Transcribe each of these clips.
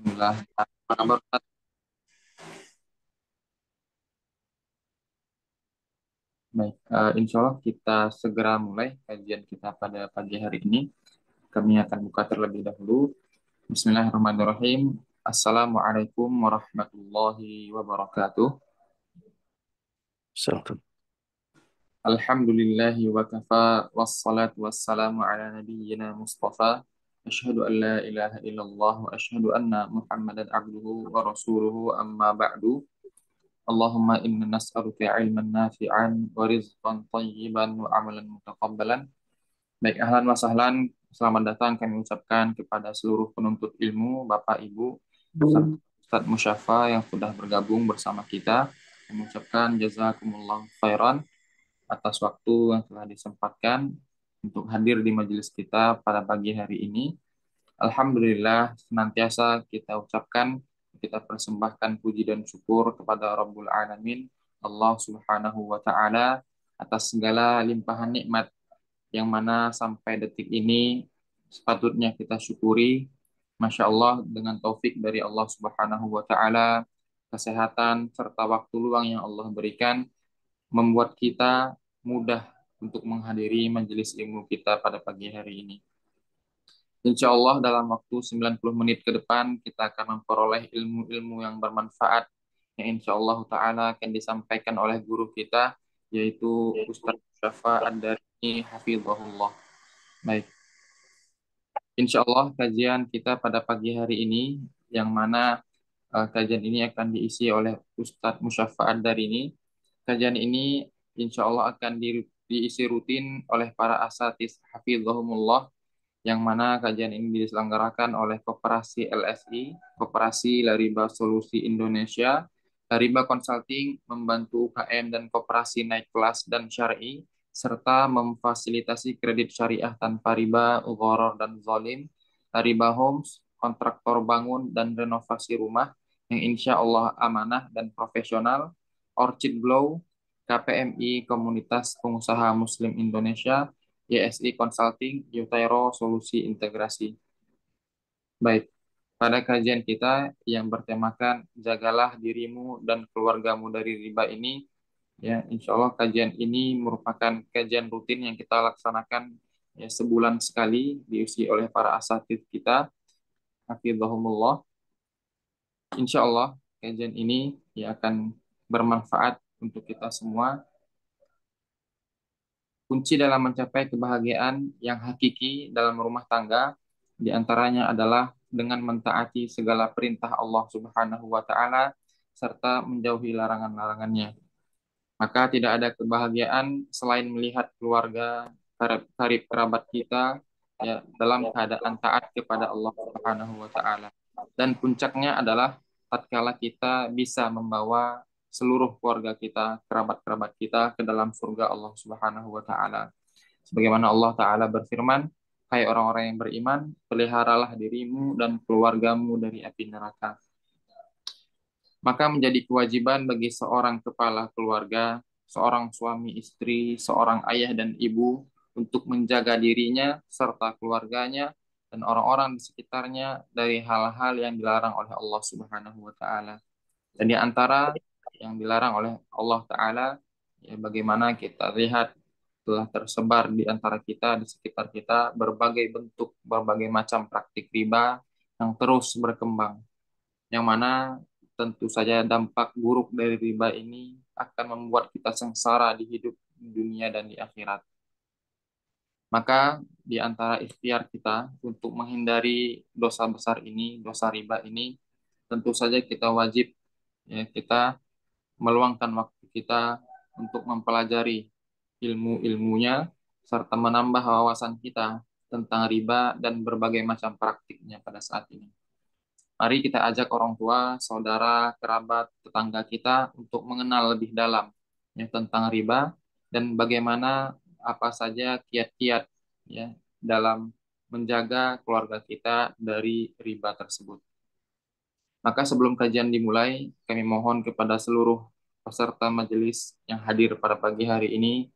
Alhamdulillah. Apa kabar, Ustaz? Baik, insya Allah kita segera mulai kajian kita pada pagi hari ini. Kami akan buka terlebih dahulu. Bismillahirrahmanirrahim. Assalamualaikum warahmatullahi wabarakatuh. Satu. Alhamdulillahi wa kafa, wassalatu wassalamu ala nabiyyina Mustafa. Asyhadu an la ilaha illallah wa asyhadu anna Muhammadan abduhu wa rasuluhu amma ba'du. Allahumma inna nas'aluka ilman nafi'an wa rizqan tayyiban wa amalan mutaqabbalan. Baik, ahlan wa sahlan. Selamat datang kami ucapkan kepada seluruh penuntut ilmu, Bapak, Ibu, serta Ustadz Musyafa yang sudah bergabung bersama kita. Kami ucapkan jazakumullah khairan atas waktu yang telah disempatkan untuk hadir di majelis kita pada pagi hari ini. Alhamdulillah, senantiasa kita ucapkan, kita persembahkan puji dan syukur kepada Rabbul Alamin, Allah Subhanahu wa Ta'ala, atas segala limpahan nikmat yang mana sampai detik ini sepatutnya kita syukuri. Masya Allah, dengan taufik dari Allah Subhanahu wa Ta'ala, kesehatan serta waktu luang yang Allah berikan, membuat kita mudah untuk menghadiri majelis ilmu kita pada pagi hari ini. Insya Allah dalam waktu 90 menit ke depan kita akan memperoleh ilmu-ilmu yang bermanfaat yang insya Allah Ta'ala akan disampaikan oleh guru kita yaitu Ustadz Syafa Ad-Darini Hafizahullah. Baik, insya Allah kajian kita pada pagi hari ini yang mana kajian ini akan diisi oleh Ustadz Musyafa Ad-Darini. Kajian ini insya Allah akan diisi rutin oleh para asatiz Hafizahumullah yang mana kajian ini diselenggarakan oleh Koperasi LSI, Koperasi Lariba Solusi Indonesia, Lariba Consulting membantu UKM dan koperasi naik kelas dan syar'i, serta memfasilitasi kredit syariah tanpa riba, gharar dan zalim, Lariba Homes, kontraktor bangun dan renovasi rumah yang insya Allah amanah dan profesional, Orchid Glow, KPMI Komunitas Pengusaha Muslim Indonesia, YSI Consulting, Yutairo Solusi Integrasi. Baik, pada kajian kita yang bertemakan jagalah dirimu dan keluargamu dari riba ini, ya insya Allah kajian ini merupakan kajian rutin yang kita laksanakan ya sebulan sekali diisi oleh para asatidz kita, hafizahumullah. Insya Allah kajian ini ya akan bermanfaat untuk kita semua. Kunci dalam mencapai kebahagiaan yang hakiki dalam rumah tangga diantaranya adalah dengan mentaati segala perintah Allah Subhanahu wa Ta'ala serta menjauhi larangan-larangannya. Maka tidak ada kebahagiaan selain melihat keluarga, karib kerabat kita ya dalam keadaan taat kepada Allah Subhanahu wa Ta'ala. Dan puncaknya adalah tatkala kita bisa membawa seluruh keluarga kita, kerabat-kerabat kita ke dalam surga Allah Subhanahu wa Ta'ala. Sebagaimana Allah Ta'ala berfirman, hai orang-orang yang beriman, peliharalah dirimu dan keluargamu dari api neraka. Maka menjadi kewajiban bagi seorang kepala keluarga, seorang suami istri, seorang ayah dan ibu untuk menjaga dirinya serta keluarganya dan orang-orang di sekitarnya dari hal-hal yang dilarang oleh Allah Subhanahu wa taala. Dan di antara yang dilarang oleh Allah taala ya bagaimana kita lihat telah tersebar di antara kita di sekitar kita berbagai bentuk, berbagai macam praktik riba yang terus berkembang yang mana tentu saja dampak buruk dari riba ini akan membuat kita sengsara di hidup dunia dan di akhirat. Maka di antara ikhtiar kita untuk menghindari dosa besar ini, dosa riba ini, tentu saja kita wajib ya kita meluangkan waktu kita untuk mempelajari ilmu-ilmunya serta menambah wawasan kita tentang riba dan berbagai macam praktiknya pada saat ini. Mari kita ajak orang tua, saudara, kerabat, tetangga kita untuk mengenal lebih dalam ya, tentang riba dan bagaimana apa saja kiat-kiat ya dalam menjaga keluarga kita dari riba tersebut. Maka sebelum kajian dimulai, kami mohon kepada seluruh peserta majelis yang hadir pada pagi hari ini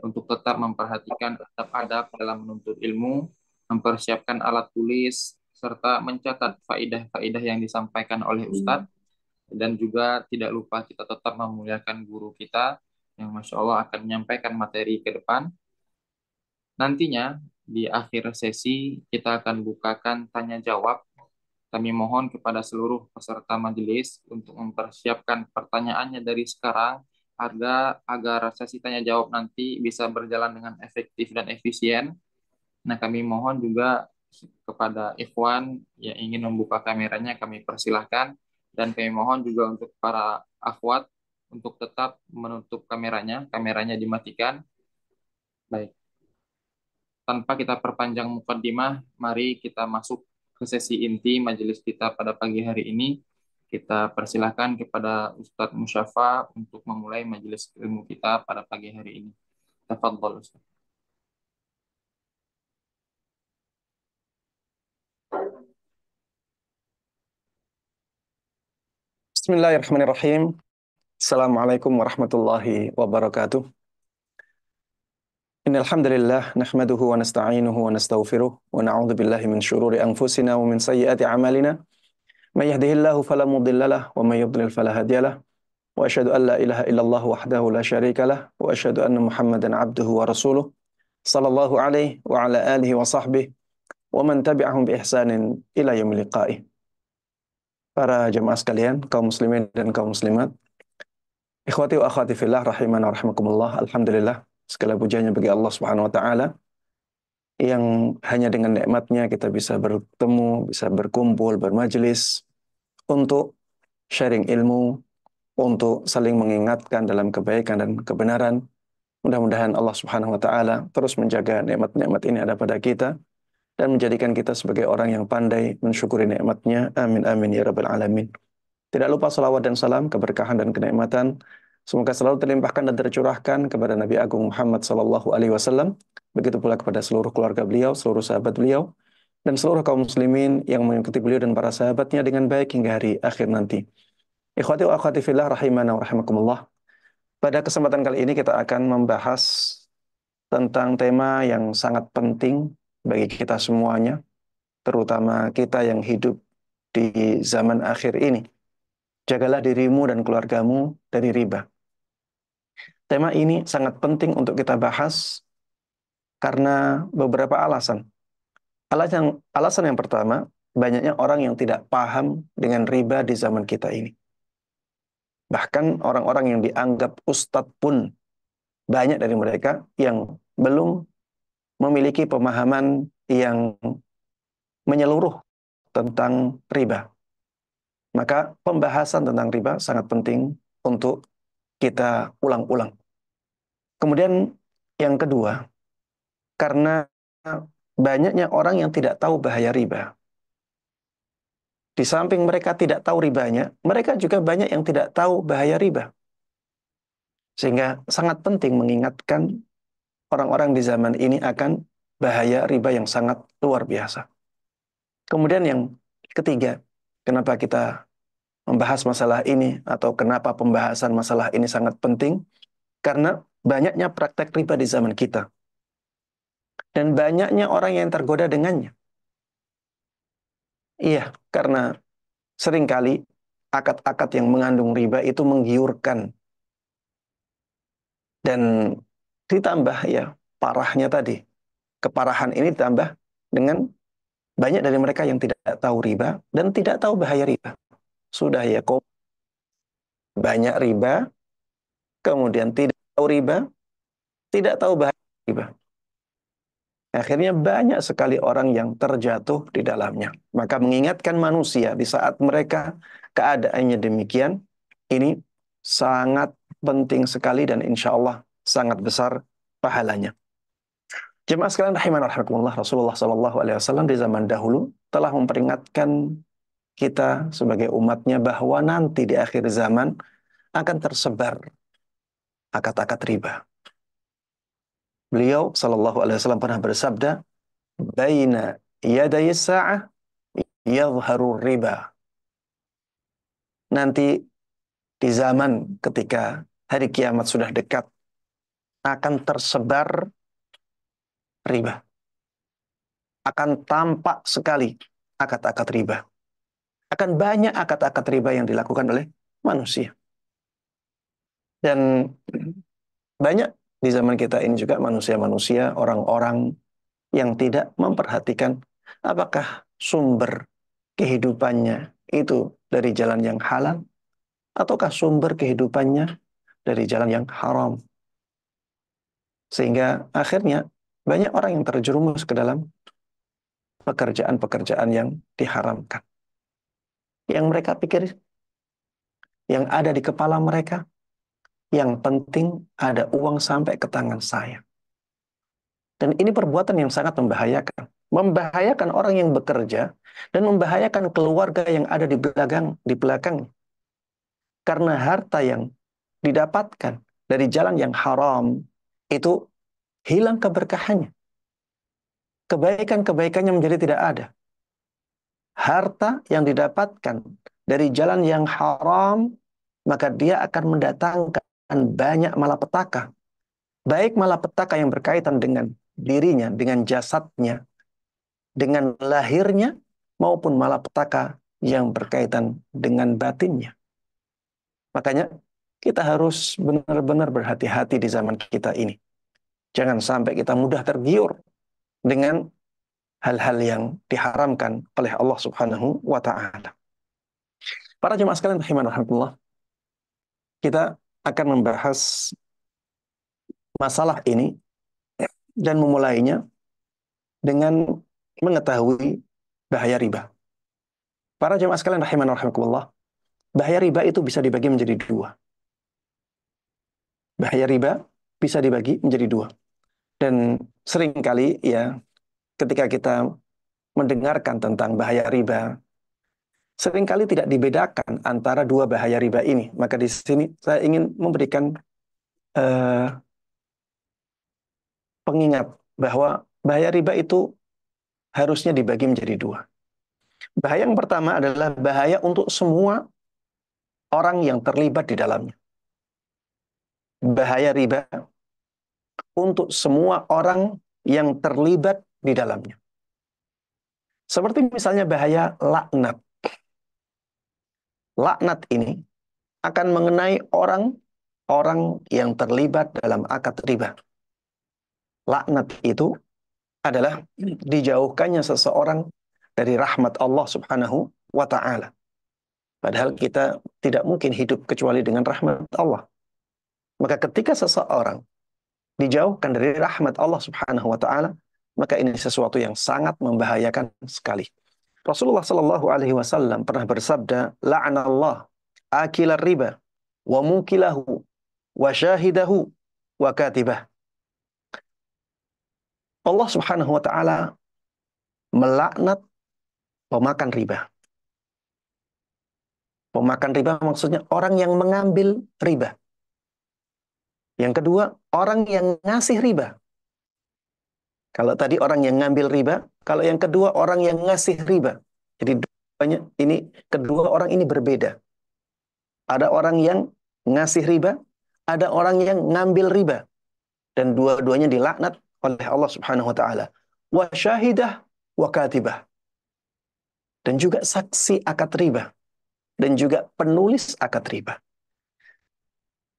untuk tetap memperhatikan adab-adab dalam menuntut ilmu, mempersiapkan alat tulis, serta mencatat faidah-faidah yang disampaikan oleh Ustadz, dan juga tidak lupa kita tetap memuliakan guru kita yang Masya Allah akan menyampaikan materi ke depan. Nantinya di akhir sesi kita akan bukakan tanya jawab. Kami mohon kepada seluruh peserta majelis untuk mempersiapkan pertanyaannya dari sekarang agar sesi tanya jawab nanti bisa berjalan dengan efektif dan efisien. Nah, kami mohon juga kepada Ikhwan yang ingin membuka kameranya, kami persilahkan. Dan kami mohon juga untuk para akhwat untuk tetap menutup kameranya dimatikan. Baik, tanpa kita perpanjang mukaddimah, mari kita masuk ke sesi inti majelis kita pada pagi hari ini. Kita persilahkan kepada Ustadz Musyafa untuk memulai majelis ilmu kita pada pagi hari ini. Tafadhol, Ustadz. Bismillahirrahmanirrahim. Assalamualaikum warahmatullahi wabarakatuh. Innal hamdalillah nahmaduhu wa nasta'inuhu wa nastaghfiruh wa na'udzu billahi min syururi anfusina wa min sayyiati a'malina. May yahdihillahu fala mudilla lahu wa may yudlil fala hadiya lahu. Wa asyhadu an la ilaha illallah wahdahu la syarika lahu wa asyhadu anna Muhammadan 'abduhu wa rasuluh. Sallallahu alaihi wa ala alihi wa sahbihi wa man tabi'ahum bi ihsanin ila yaumil liqa'i. Para jemaah sekalian, kaum muslimin dan kaum muslimat, ikhwati wa akhwati fillah rahimana wa rahimakumullah. Alhamdulillah, segala pujiannya bagi Allah Subhanahu wa taala yang hanya dengan nikmatnya kita bisa bertemu, bisa berkumpul, bermajelis untuk sharing ilmu, untuk saling mengingatkan dalam kebaikan dan kebenaran. Mudah-mudahan Allah Subhanahu wa taala terus menjaga nikmat-nikmat ini ada pada kita dan menjadikan kita sebagai orang yang pandai mensyukuri nikmatnya. Amin amin ya rabbal alamin. Tidak lupa salawat dan salam, keberkahan dan kenikmatan semoga selalu terlimpahkan dan tercurahkan kepada Nabi Agung Muhammad sallallahu alaihi wasallam, begitu pula kepada seluruh keluarga beliau, seluruh sahabat beliau, dan seluruh kaum muslimin yang mengikuti beliau dan para sahabatnya dengan baik hingga hari akhir nanti. Ikhwati wa akhwati fillah rahimana wa rahimakumullah. Pada kesempatan kali ini kita akan membahas tentang tema yang sangat penting bagi kita semuanya, terutama kita yang hidup di zaman akhir ini. Jagalah dirimu dan keluargamu dari riba. Tema ini sangat penting untuk kita bahas karena beberapa alasan. Alasan yang pertama, banyaknya orang yang tidak paham dengan riba di zaman kita ini. Bahkan orang-orang yang dianggap ustadz pun banyak dari mereka yang belum memiliki pemahaman yang menyeluruh tentang riba. Maka pembahasan tentang riba sangat penting untuk kita ulang-ulang. Kemudian yang kedua, karena banyaknya orang yang tidak tahu bahaya riba. Di samping mereka tidak tahu ribanya, mereka juga banyak yang tidak tahu bahaya riba. Sehingga sangat penting mengingatkan orang-orang di zaman ini akan bahaya riba yang sangat luar biasa. Kemudian yang ketiga, kenapa kita membahas masalah ini atau kenapa pembahasan masalah ini sangat penting? Karena banyaknya praktek riba di zaman kita. Dan banyaknya orang yang tergoda dengannya. Iya, karena seringkali akad-akad yang mengandung riba itu menggiurkan. Dan ditambah ya parahnya tadi. Keparahan ini ditambah dengan banyak dari mereka yang tidak tahu riba dan tidak tahu bahaya riba. Sudah ya, kok banyak riba, kemudian tidak tahu riba, tidak tahu bahaya riba. Akhirnya banyak sekali orang yang terjatuh di dalamnya. Maka mengingatkan manusia di saat mereka keadaannya demikian, ini sangat penting sekali dan insya Allah sangat besar pahalanya. Jemaah sekalian rahimana rahimakumullah, Rasulullah sallallahu alaihi wasallam di zaman dahulu telah memperingatkan kita sebagai umatnya bahwa nanti di akhir zaman akan tersebar akad-akad riba. Beliau sallallahu alaihi wasallam pernah bersabda, "Baina yaday sa'ah yadhharu riba." Nanti di zaman ketika hari kiamat sudah dekat akan tersebar riba. Akan tampak sekali akad-akad riba. Akan banyak akad-akad riba yang dilakukan oleh manusia. Dan banyak di zaman kita ini juga manusia-manusia, orang-orang yang tidak memperhatikan apakah sumber kehidupannya itu dari jalan yang halal ataukah sumber kehidupannya dari jalan yang haram. Sehingga akhirnya banyak orang yang terjerumus ke dalam pekerjaan-pekerjaan yang diharamkan. Yang mereka pikir, yang ada di kepala mereka, yang penting ada uang sampai ke tangan saya. Dan ini perbuatan yang sangat membahayakan. Membahayakan orang yang bekerja dan membahayakan keluarga yang ada di belakang. Karena harta yang didapatkan dari jalan yang haram itu hilang keberkahannya. Kebaikan-kebaikannya menjadi tidak ada. Harta yang didapatkan dari jalan yang haram, maka dia akan mendatangkan banyak malapetaka. Baik malapetaka yang berkaitan dengan dirinya, dengan jasadnya, dengan lahirnya, maupun malapetaka yang berkaitan dengan batinnya. Makanya kita harus benar-benar berhati-hati di zaman kita ini. Jangan sampai kita mudah tergiur dengan hal-hal yang diharamkan oleh Allah Subhanahu wa Ta'ala. Para jemaah sekalian rahimanallah, kita akan membahas masalah ini dan memulainya dengan mengetahui bahaya riba. Para jemaah sekalian rahimanallah, bahaya riba itu bisa dibagi menjadi dua. Bahaya riba bisa dibagi menjadi dua. Dan seringkali ya ketika kita mendengarkan tentang bahaya riba, seringkali tidak dibedakan antara dua bahaya riba ini. Maka di sini saya ingin memberikan pengingat bahwa bahaya riba itu harusnya dibagi menjadi dua. Bahaya yang pertama adalah bahaya untuk semua orang yang terlibat di dalamnya. Bahaya riba untuk semua orang yang terlibat di dalamnya. Seperti misalnya bahaya laknat. Laknat ini akan mengenai orang-orang yang terlibat dalam akad riba. Laknat itu adalah dijauhkannya seseorang dari rahmat Allah Subhanahu wa Ta'ala. Padahal kita tidak mungkin hidup kecuali dengan rahmat Allah. Maka ketika seseorang dijauhkan dari rahmat Allah Subhanahu wa Ta'ala, maka ini sesuatu yang sangat membahayakan sekali. Rasulullah Shallallahu Alaihi Wasallam pernah bersabda, "La'anallah akilar riba, wa mukilahu, wa syahidahu, wa katibah." Allah Subhanahu Wa Taala melaknat pemakan riba. Pemakan riba maksudnya orang yang mengambil riba. Yang kedua, orang yang ngasih riba. Kalau tadi orang yang ngambil riba, kalau yang kedua orang yang ngasih riba. Jadi kedua orang ini berbeda. Ada orang yang ngasih riba, ada orang yang ngambil riba. Dan dua-duanya dilaknat oleh Allah Subhanahu wa taala. Wa syahidah wa katibah. Dan juga saksi akad riba. Dan juga penulis akad riba.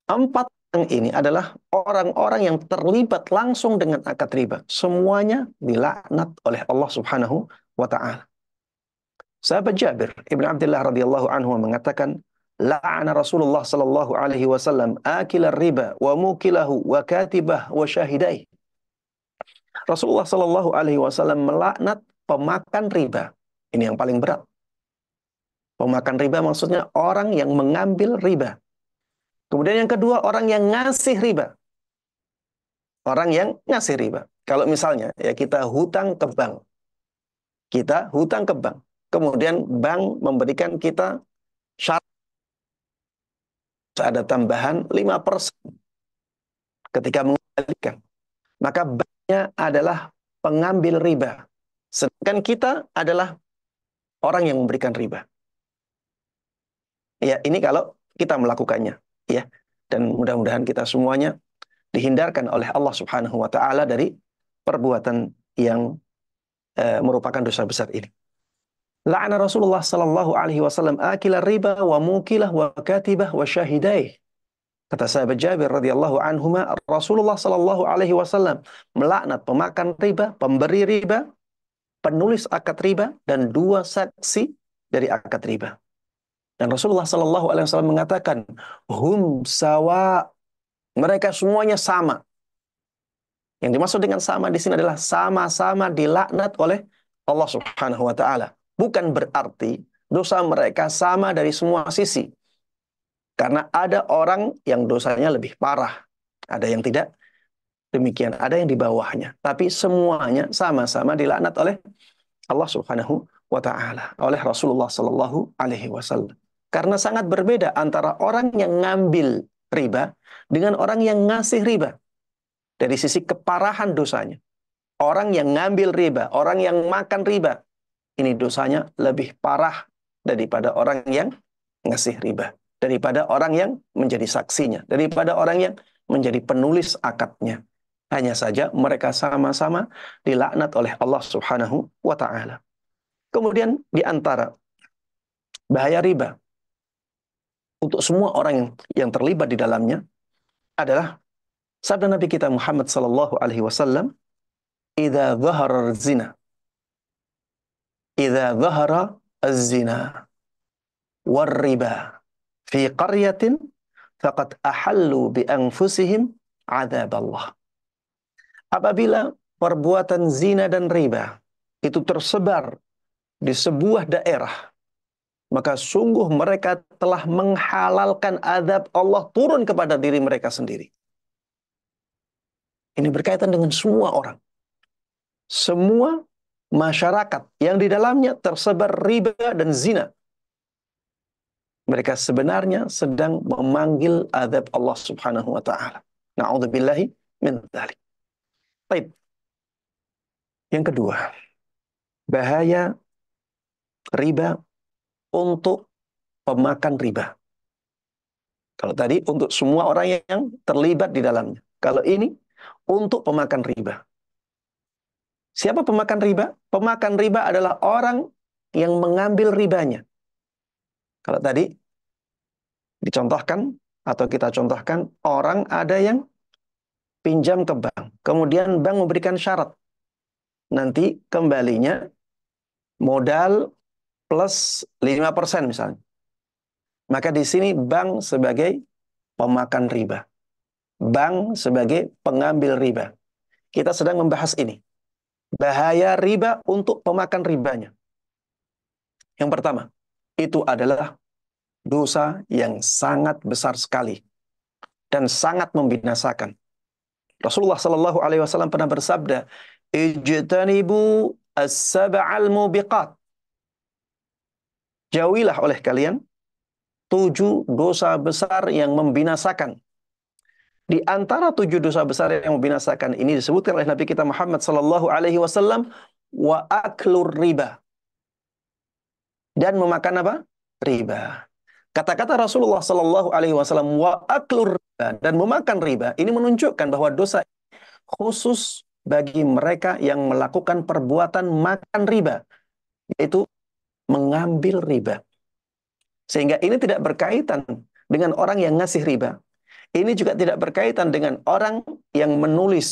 Empat orang ini adalah orang-orang yang terlibat langsung dengan akad riba. Semuanya dilaknat oleh Allah Subhanahu wa taala. Sahabat Jabir Ibn Abdullah radhiyallahu anhu mengatakan, la'ana Rasulullah sallallahu alaihi wasallam akilar riba wa mukilahu wa katibah wa syahidai. Rasulullah sallallahu alaihi wasallam melaknat pemakan riba. Ini yang paling berat. Pemakan riba maksudnya orang yang mengambil riba. Kemudian yang kedua orang yang ngasih riba. Orang yang ngasih riba. Kalau misalnya ya kita hutang ke bank. Kita hutang ke bank. Kemudian bank memberikan kita syarat ada tambahan 5% ketika mengembalikan. Maka banknya adalah pengambil riba. Sedangkan kita adalah orang yang memberikan riba. Ya, ini kalau kita melakukannya, ya. Dan mudah-mudahan kita semuanya dihindarkan oleh Allah Subhanahu wa taala dari perbuatan yang merupakan dosa besar ini. La'ana Rasulullah sallallahu alaihi wasallam akila riba wa mukilah wa katibah wa syahidaih. Kata sahabat Jabir radhiyallahu anhuma, Rasulullah sallallahu alaihi wasallam melaknat pemakan riba, pemberi riba, penulis akad riba, dan dua saksi dari akad riba. Dan Rasulullah sallallahu alaihi wasallam mengatakan, hum sawa, mereka semuanya sama. Yang dimaksud dengan sama di sini adalah sama-sama dilaknat oleh Allah Subhanahu wa taala. Bukan berarti dosa mereka sama dari semua sisi. Karena ada orang yang dosanya lebih parah, ada yang tidak demikian, ada yang di bawahnya. Tapi semuanya sama-sama dilaknat oleh Allah Subhanahu wa taala, oleh Rasulullah sallallahu alaihi wasallam. Karena sangat berbeda antara orang yang ngambil riba dengan orang yang ngasih riba. Dari sisi keparahan dosanya. Orang yang ngambil riba, orang yang makan riba, ini dosanya lebih parah daripada orang yang ngasih riba. Daripada orang yang menjadi saksinya. Daripada orang yang menjadi penulis akadnya. Hanya saja mereka sama-sama dilaknat oleh Allah Subhanahu wa ta'ala. Kemudian di antara bahaya riba untuk semua orang yang terlibat di dalamnya adalah sabda Nabi kita Muhammad sallallahu alaihi wasallam, "Idza dhahara az-zina, idza dhahara az-zina war-riba fi qaryatin faqad ahallu bi anfusihim adzab Allah." Apabila perbuatan zina dan riba itu tersebar di sebuah daerah, maka sungguh mereka telah menghalalkan azab Allah turun kepada diri mereka sendiri. Ini berkaitan dengan semua orang. Semua masyarakat yang di dalamnya tersebar riba dan zina. Mereka sebenarnya sedang memanggil azab Allah Subhanahu wa taala. Na'udzubillahi min dzalik. Baik. Yang kedua, bahaya riba untuk pemakan riba. Kalau tadi untuk semua orang yang terlibat di dalamnya. Kalau ini untuk pemakan riba. Siapa pemakan riba? Pemakan riba adalah orang yang mengambil ribanya. Kalau tadi dicontohkan atau kita contohkan, orang ada yang pinjam ke bank. Kemudian bank memberikan syarat. Nanti kembalinya modal plus 5% misalnya. Maka di sini bank sebagai pemakan riba. Bank sebagai pengambil riba. Kita sedang membahas ini. Bahaya riba untuk pemakan ribanya. Yang pertama, itu adalah dosa yang sangat besar sekali dan sangat membinasakan. Rasulullah Shallallahu Alaihi Wasallam pernah bersabda, "Ijtanibu as-sab'al mubiqat." Jauhilah oleh kalian 7 dosa besar yang membinasakan. Di antara 7 dosa besar yang membinasakan ini disebutkan oleh Nabi kita Muhammad Sallallahu Alaihi Wasallam, wa aklur riba, dan memakan apa? Riba. Kata-kata Rasulullah Sallallahu Alaihi Wasallam, wa aklur riba, dan memakan riba, ini menunjukkan bahwa dosa khusus bagi mereka yang melakukan perbuatan makan riba, yaitu mengambil riba. Sehingga ini tidak berkaitan dengan orang yang ngasih riba. Ini juga tidak berkaitan dengan orang yang menulis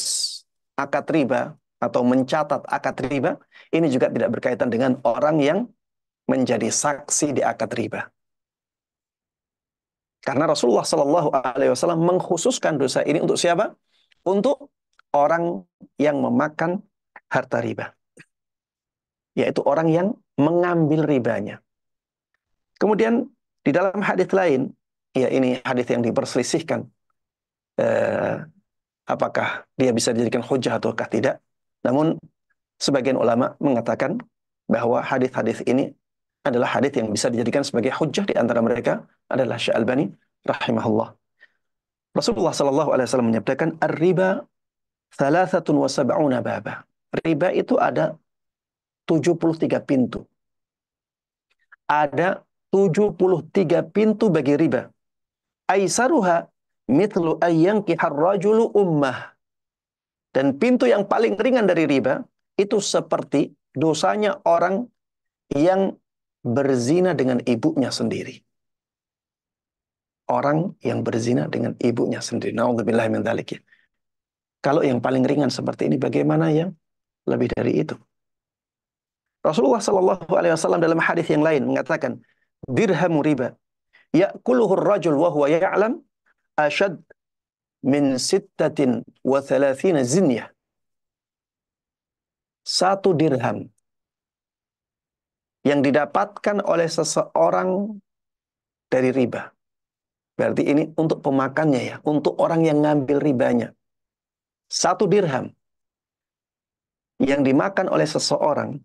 akad riba atau mencatat akad riba. Ini juga tidak berkaitan dengan orang yang menjadi saksi di akad riba. Karena Rasulullah Shallallahu Alaihi Wasallam mengkhususkan dosa ini untuk siapa? Untuk orang yang memakan harta riba, yaitu orang yang mengambil ribanya. Kemudian di dalam hadis lain, ya ini hadis yang diperselisihkan, apakah dia bisa dijadikan hujjah ataukah tidak. Namun sebagian ulama mengatakan bahwa hadis-hadis ini adalah hadis yang bisa dijadikan sebagai hujjah. Di antara mereka adalah Syekh rahimahullah. Rasulullah sallallahu alaihi wasallam menyabdakan, "Ar-riba 73 baba." Riba itu ada 73 pintu. Ada 73 pintu bagi riba. Aisaruha mithlu ayyankihar rajulu ummah. Dan pintu yang paling ringan dari riba itu seperti dosanya orang yang berzina dengan ibunya sendiri. Orang yang berzina dengan ibunya sendiri. Na'udzubillah min dzalik ya. Kalau yang paling ringan seperti ini, bagaimana yang lebih dari itu? Rasulullah Shallallahu Alaihi Wasallam dalam hadis yang lain mengatakan, dirhamu riba, ya'kuluhu rajul wa huwa ya'lam ashad min sittatin wa thalathina zinyah. Satu dirham yang didapatkan oleh seseorang dari riba. Berarti ini untuk pemakannya ya, untuk orang yang ngambil ribanya. Satu dirham yang dimakan oleh seseorang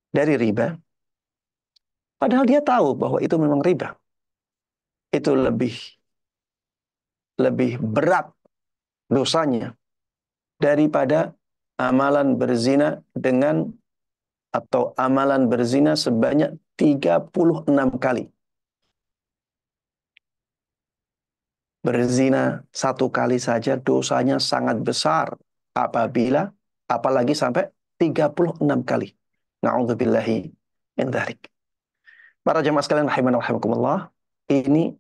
dari riba, padahal dia tahu bahwa itu memang riba. Itu lebih berat dosanya daripada amalan berzina dengan atau amalan berzina sebanyak 36 kali. Berzina satu kali saja dosanya sangat besar apalagi sampai 36 kali. Na'udzubillahi min dzalik. Para jemaah sekalian rahimana wa rahimakumullah, ini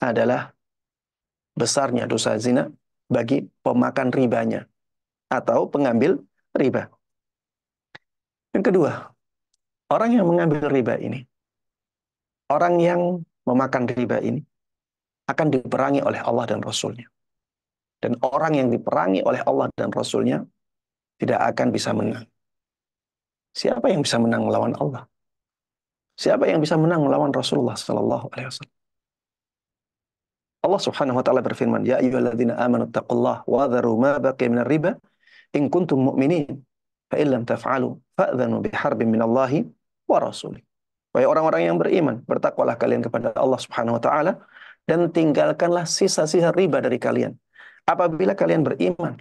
adalah besarnya dosa zina bagi pemakan ribanya atau pengambil riba. Yang kedua, orang yang mengambil riba ini, orang yang memakan riba ini akan diperangi oleh Allah dan Rasul-Nya. Dan orang yang diperangi oleh Allah dan Rasul-Nya tidak akan bisa menang. Siapa yang bisa menang melawan Allah? Siapa yang bisa menang melawan Rasulullah Sallallahu Alaihi Wasallam? Allah Subhanahu Wa Taala berfirman, Ya ayyuhalladzina amanu taqullaha wa dharu ma baqiya minar riba in kuntum mu'minin fa illam taf'alu fa'dhanu biharbin minallahi wa rasulih. Wahai orang-orang yang beriman, bertakwalah kalian kepada Allah Subhanahu Wa Taala dan tinggalkanlah sisa-sisa riba dari kalian. Apabila kalian beriman,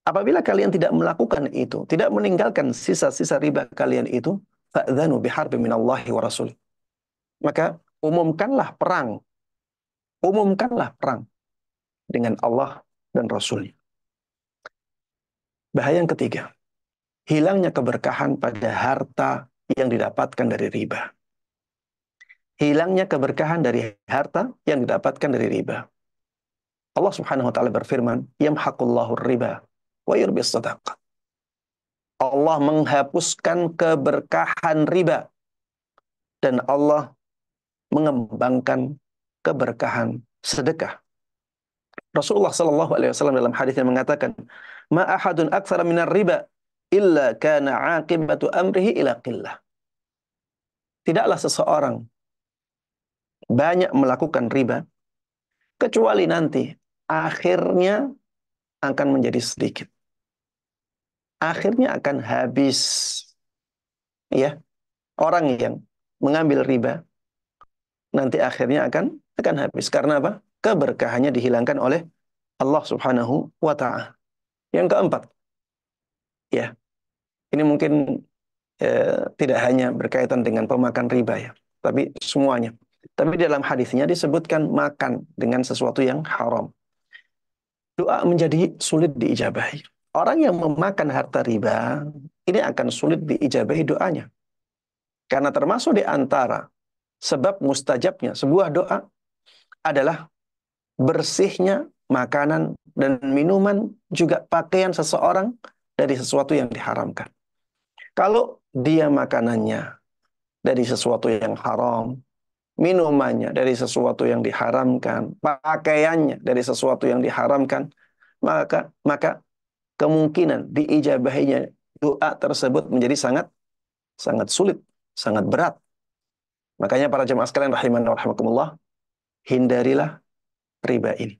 apabila kalian tidak melakukan itu, tidak meninggalkan sisa-sisa riba kalian itu, fa'dhanu biharbin minallahi wa rasulih. Maka umumkanlah perang dengan Allah dan Rasulnya. Bahaya yang ketiga, hilangnya keberkahan pada harta yang didapatkan dari riba. Hilangnya keberkahan dari harta yang didapatkan dari riba. Allah Subhanahu wa taala berfirman, "Yamhaqullahu riba wa yurbis shadaqah." Allah menghapuskan keberkahan riba dan Allah mengembangkan keberkahan sedekah. Rasulullah Shallallahu Alaihi Wasallam dalam hadisnya mengatakan, "Ma ahadun aktsara minar riba illa kana aqibatu amrihi ila qillah." Tidaklah seseorang banyak melakukan riba kecuali nanti akhirnya akan menjadi sedikit. Akhirnya akan habis. Ya, orang yang mengambil riba nanti akhirnya akan habis. Karena apa? Keberkahannya dihilangkan oleh Allah Subhanahu wa taala. Yang keempat, ya, ini mungkin tidak hanya berkaitan dengan pemakan riba ya, tapi semuanya. Tapi dalam hadisnya disebutkan makan dengan sesuatu yang haram. Doa menjadi sulit diijabahi. Orang yang memakan harta riba, ini akan sulit diijabahi doanya. Karena termasuk di antara sebab mustajabnya sebuah doa adalah bersihnya makanan dan minuman, juga pakaian seseorang dari sesuatu yang diharamkan. Kalau dia makanannya dari sesuatu yang haram, minumannya dari sesuatu yang diharamkan, pakaiannya dari sesuatu yang diharamkan, maka kemungkinan diijabahinya doa tersebut menjadi sangat sangat sulit, sangat berat. Makanya para jemaah sekalian rahimani wa rahimakumullah, hindarilah riba ini.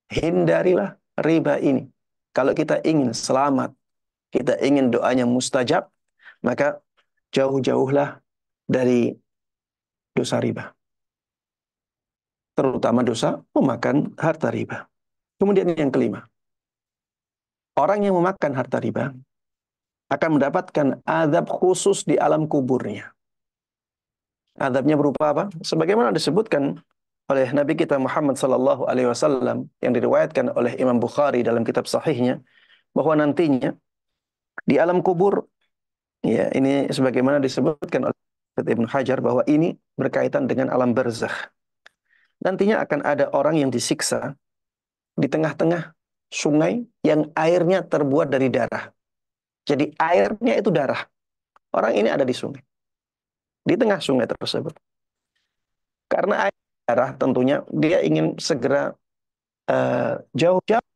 Hindarilah riba ini. Kalau kita ingin selamat, kita ingin doanya mustajab, maka jauh-jauhlah dari dosa riba. Terutama dosa memakan harta riba. Kemudian yang kelima, orang yang memakan harta riba akan mendapatkan azab khusus di alam kuburnya. Azabnya berupa apa? Sebagaimana disebutkan oleh Nabi kita Muhammad sallallahu alaihi wasallam yang diriwayatkan oleh Imam Bukhari dalam kitab sahihnya, bahwa nantinya di alam kubur, ya, ini sebagaimana disebutkan oleh kata Ibnu Hajar, bahwa ini berkaitan dengan alam barzakh. Nantinya akan ada orang yang disiksa di tengah-tengah sungai yang airnya terbuat dari darah. Jadi airnya itu darah. Orang ini ada di sungai, di tengah sungai tersebut. Karena air darah, tentunya dia ingin segera jauh-jauh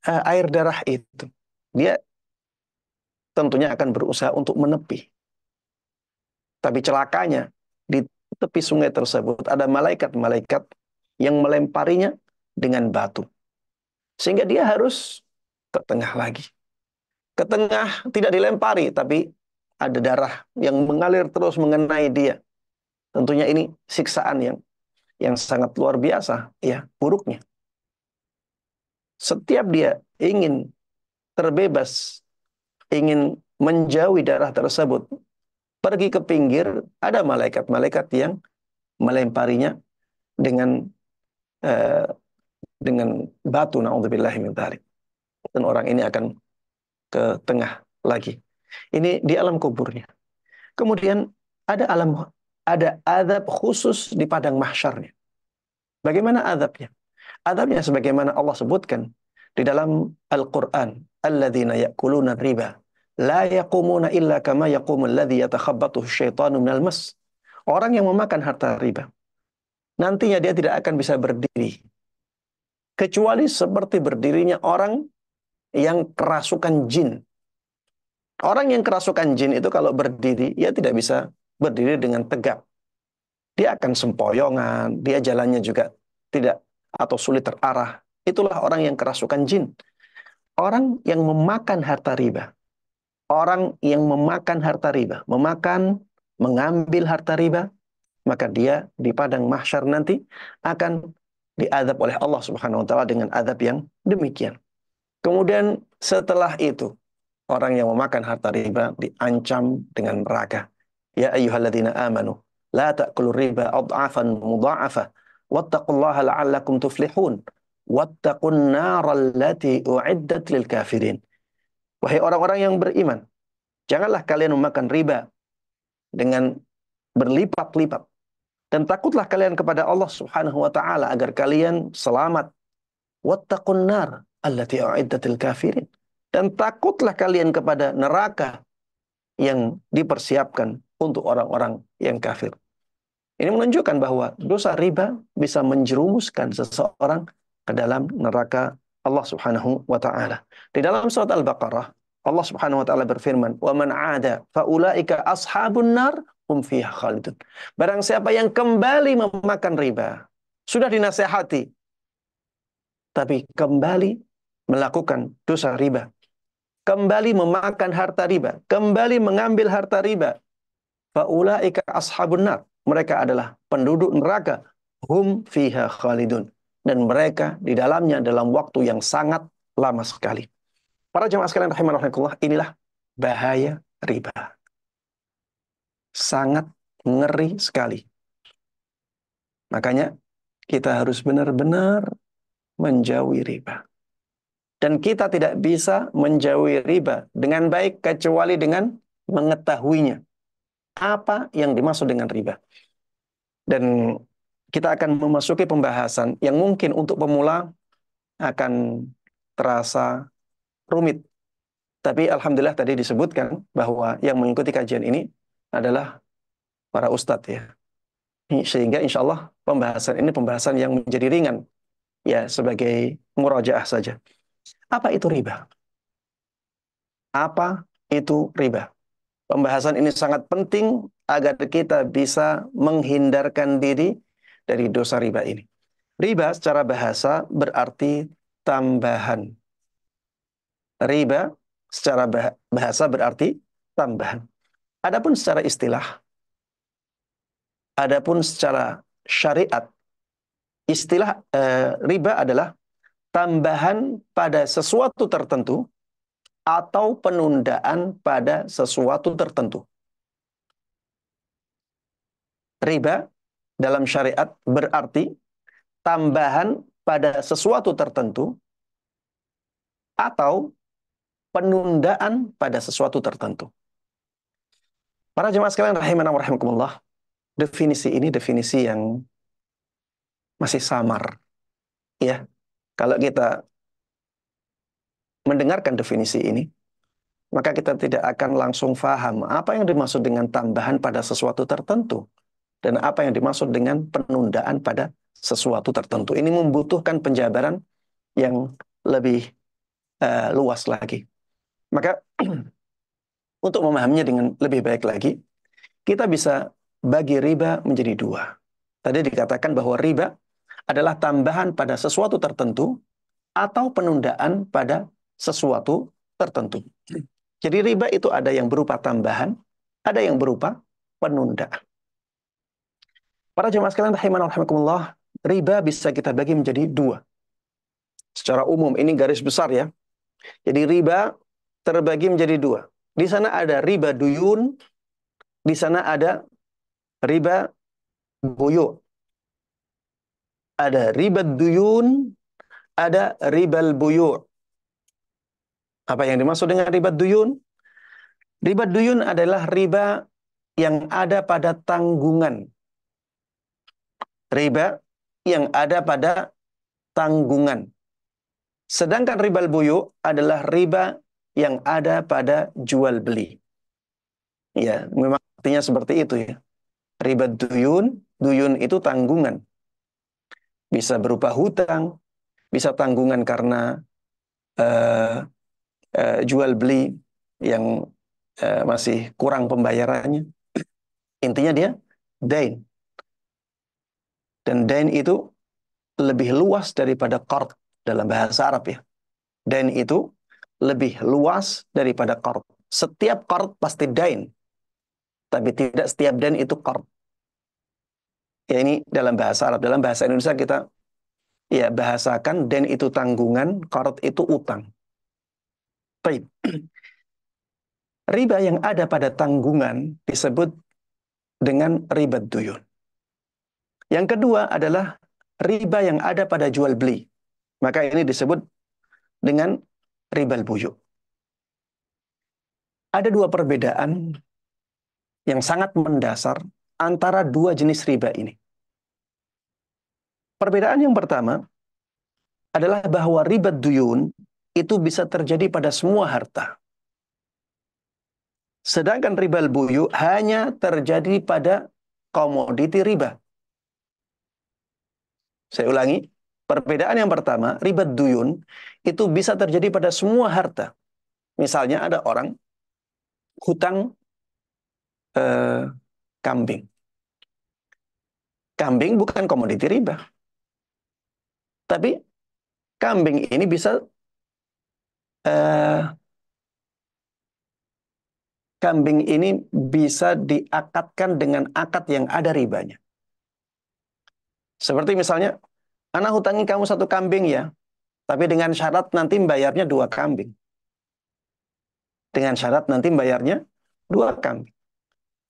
air darah itu. Dia tentunya akan berusaha untuk menepi. Tapi celakanya, di tepi sungai tersebut ada malaikat-malaikat yang melemparinya dengan batu. Sehingga dia harus ke tengah lagi. Ke tengah tidak dilempari, tapi ada darah yang mengalir terus mengenai dia. Tentunya ini siksaan yang sangat luar biasa, ya, buruknya. Setiap dia ingin terbebas, ingin menjauhi darah tersebut, pergi ke pinggir, ada malaikat-malaikat yang melemparinya dengan eh, dengan batu, naudzubillahi min dzalik. Dan orang ini akan ke tengah lagi. Ini di alam kuburnya. Kemudian ada azab khusus di padang mahsyarnya. Bagaimana azabnya? Azabnya sebagaimana Allah sebutkan di dalam Al-Qur'an, alladzina ya'kuluna riba la yaqumuna illa kama yaqumul ladzi yatakhabbathu asyaitanu minal mas. Orang yang memakan harta riba, nantinya dia tidak akan bisa berdiri kecuali seperti berdirinya orang yang kerasukan jin. Orang yang kerasukan jin itu kalau berdiri, ia tidak bisa berdiri dengan tegap. Dia akan sempoyongan, dia jalannya juga tidak atau sulit terarah. Itulah orang yang kerasukan jin. Orang yang memakan harta riba. Orang yang memakan harta riba, mengambil harta riba, maka dia di padang mahsyar nanti akan diazab oleh Allah Subhanahu wa taala dengan azab yang demikian. Kemudian setelah itu, orang yang memakan harta riba diancam dengan neraka. Ya ayyuhalladzina amanu, la ta'kulu riba adhafan mudha'afa, wattaqullaha la'allakum tuflihun, wattaqun naral lati u'iddat lil kafirin. Wahai orang-orang yang beriman, janganlah kalian memakan riba dengan berlipat-lipat. Dan takutlah kalian kepada Allah Subhanahu wa taala agar kalian selamat. Wattaqun nar allati u'iddat lil kafirin. Dan takutlah kalian kepada neraka yang dipersiapkan untuk orang-orang yang kafir. Ini menunjukkan bahwa dosa riba bisa menjerumuskan seseorang ke dalam neraka Allah Subhanahu wa taala. Di dalam surat Al-Baqarah, Allah Subhanahu wa taala berfirman, "Wa man 'ada fa ulaika ashabun nar hum fiha khalidun." Barang siapa yang kembali memakan riba, sudah dinasehati tapi kembali melakukan dosa riba, kembali memakan harta riba, kembali mengambil harta riba, faulaika ashabun nar. Mereka adalah penduduk neraka. Hum fiha khalidun. Dan mereka di dalamnya dalam waktu yang sangat lama sekali. Para jemaah sekalian rahimakumullah, inilah bahaya riba. Sangat ngeri sekali. Makanya kita harus benar-benar menjauhi riba. Dan kita tidak bisa menjauhi riba dengan baik kecuali dengan mengetahuinya. Apa yang dimaksud dengan riba? Dan kita akan memasuki pembahasan yang mungkin untuk pemula akan terasa rumit. Tapi alhamdulillah tadi disebutkan bahwa yang mengikuti kajian ini adalah para ustadz ya. Sehingga insya Allah pembahasan ini pembahasan yang menjadi ringan. Ya sebagai murajaah saja. Apa itu riba? Apa itu riba? Pembahasan ini sangat penting agar kita bisa menghindarkan diri dari dosa riba ini. Riba secara bahasa berarti tambahan. Riba secara bahasa berarti tambahan. Adapun secara istilah, adapun secara syariat, istilah riba adalah tambahan pada sesuatu tertentu atau penundaan pada sesuatu tertentu. Riba dalam syariat berarti tambahan pada sesuatu tertentu atau penundaan pada sesuatu tertentu. Para jemaah sekalian rahimana wa rahimakumullah, definisi ini definisi yang masih samar, ya. Kalau kita mendengarkan definisi ini, maka kita tidak akan langsung paham apa yang dimaksud dengan tambahan pada sesuatu tertentu dan apa yang dimaksud dengan penundaan pada sesuatu tertentu. Ini membutuhkan penjabaran yang lebih luas lagi. Maka untuk memahaminya dengan lebih baik lagi, kita bisa bagi riba menjadi dua. Tadi dikatakan bahwa riba adalah tambahan pada sesuatu tertentu atau penundaan pada sesuatu tertentu. Jadi riba itu ada yang berupa tambahan, ada yang berupa penundaan. Para jemaah sekalian rahimana wa rahimakumullah, riba bisa kita bagi menjadi dua. Secara umum ini garis besar ya. Jadi riba terbagi menjadi dua. Di sana ada riba duyun, di sana ada riba buyu. Ada riba duyun, ada ribal buyu. Apa yang dimaksud dengan riba duyun? Riba duyun adalah riba yang ada pada tanggungan. Riba yang ada pada tanggungan. Sedangkan ribal buyu adalah riba yang ada pada jual beli. Ya, memang artinya seperti itu ya. Riba duyun, duyun itu tanggungan. Bisa berupa hutang, bisa tanggungan karena uh, jual beli yang masih kurang pembayarannya. Intinya dia dain. Dan dain itu lebih luas daripada qard dalam bahasa Arab ya. Dain itu lebih luas daripada qard. Setiap qard pasti dain, tapi tidak setiap dain itu qard. Ya ini dalam bahasa Arab. Dalam bahasa Indonesia kita ya bahasakan dain itu tanggungan, qard itu utang. Baik. Riba yang ada pada tanggungan disebut dengan riba duyun. Yang kedua adalah riba yang ada pada jual beli. Maka ini disebut dengan ribal buyu. Ada dua perbedaan yang sangat mendasar antara dua jenis riba ini. Perbedaan yang pertama adalah bahwa riba duyun itu bisa terjadi pada semua harta. Sedangkan ribal buyu hanya terjadi pada komoditi riba. Saya ulangi, perbedaan yang pertama, riba duyun itu bisa terjadi pada semua harta. Misalnya ada orang hutang eh, kambing. Kambing bukan komoditi riba. Tapi kambing ini bisa eh, kambing ini bisa diakatkan dengan akad yang ada ribanya. Seperti misalnya, anak hutangi kamu satu kambing ya, tapi dengan syarat nanti bayarnya dua kambing. Dengan syarat nanti bayarnya dua kambing.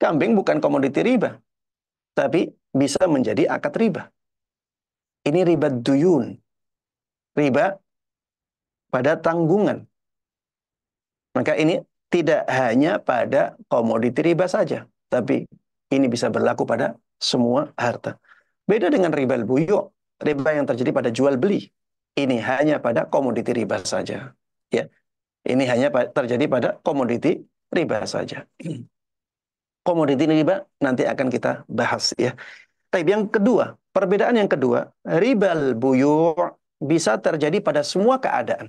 Kambing bukan komoditi riba, tapi bisa menjadi akad riba. Ini riba duyun. Riba pada tanggungan. Maka ini tidak hanya pada komoditi riba saja, tapi ini bisa berlaku pada semua harta. Beda dengan riba buyu, riba yang terjadi pada jual beli. Ini hanya pada komoditi riba saja. Ya, ini hanya terjadi pada komoditi riba saja. Komoditi riba nanti akan kita bahas ya. Tapi yang kedua, perbedaan yang kedua, ribal buyu bisa terjadi pada semua keadaan.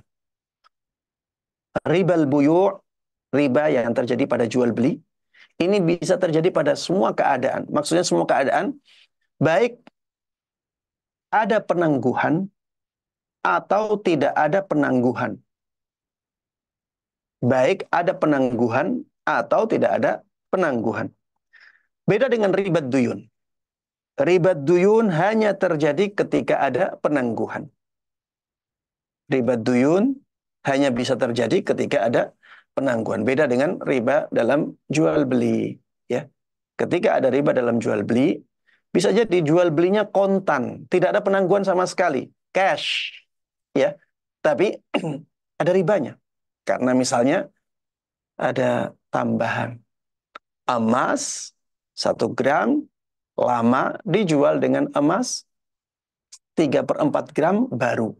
Ribal buyu, riba yang terjadi pada jual beli, ini bisa terjadi pada semua keadaan. Maksudnya semua keadaan, baik ada penangguhan atau tidak ada penangguhan. Baik ada penangguhan atau tidak ada penangguhan. Beda dengan riba duyun. Riba duyun hanya terjadi ketika ada penangguhan. Riba duyun hanya bisa terjadi ketika ada penangguhan. Beda dengan riba dalam jual beli. Ya. Ketika ada riba dalam jual beli, bisa jadi jual belinya kontan, tidak ada penangguhan sama sekali, cash, ya. Tapi ada ribanya, karena misalnya ada tambahan emas 1 gram lama dijual dengan emas 3/4 gram baru.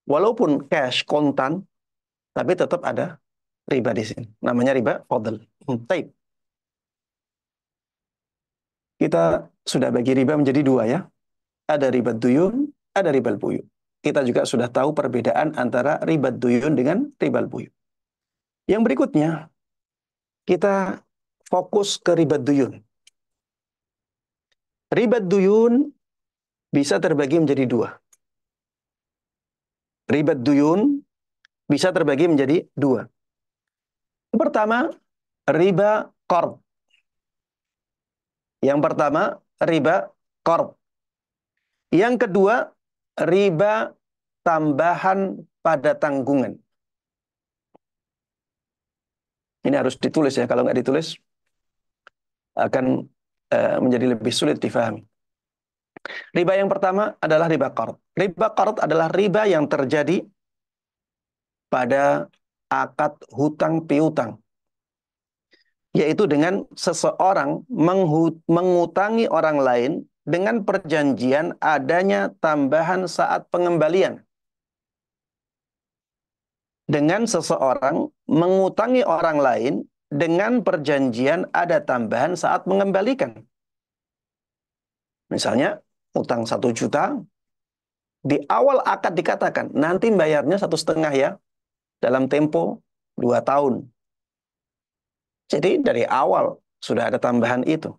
Walaupun cash kontan, tapi tetap ada riba di sini. Namanya riba fadl. Baik. Kita sudah bagi riba menjadi 2 ya. Ada riba duyun, ada riba buyu. Kita juga sudah tahu perbedaan antara riba duyun dengan riba buyu. Yang berikutnya, kita fokus ke riba duyun. Riba duyun bisa terbagi menjadi 2. Riba duyun bisa terbagi menjadi 2. Yang pertama, riba qard. Yang pertama, riba qard. Yang kedua, riba tambahan pada tanggungan. Ini harus ditulis ya, kalau nggak ditulis akan menjadi lebih sulit difahami. Riba yang pertama adalah riba qard. Riba qard adalah riba yang terjadi pada akad hutang piutang, yaitu dengan seseorang mengutangi orang lain dengan perjanjian adanya tambahan saat pengembalian. Dengan seseorang mengutangi orang lain dengan perjanjian ada tambahan saat mengembalikan. Misalnya, utang 1 juta, di awal akad dikatakan, nanti bayarnya 1,5 ya, dalam tempo 2 tahun. Jadi dari awal sudah ada tambahan itu.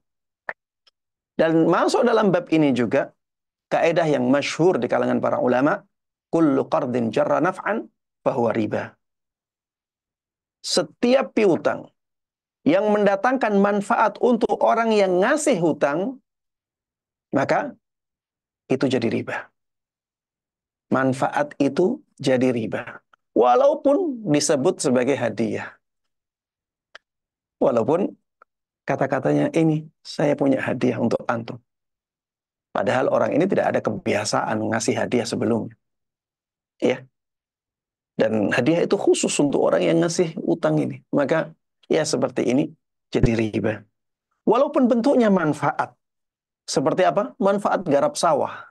Dan masuk dalam bab ini juga, kaidah yang masyhur di kalangan para ulama, kullu qardin jarra naf'an fahuwa riba. Setiap piutang yang mendatangkan manfaat untuk orang yang ngasih hutang, maka itu jadi riba. Manfaat itu jadi riba. Walaupun disebut sebagai hadiah. Walaupun kata-katanya ini, saya punya hadiah untuk antum. Padahal orang ini tidak ada kebiasaan ngasih hadiah sebelumnya. Ya. Dan hadiah itu khusus untuk orang yang ngasih utang ini. Maka ya seperti ini jadi riba. Walaupun bentuknya manfaat. Seperti apa? Manfaat garap sawah.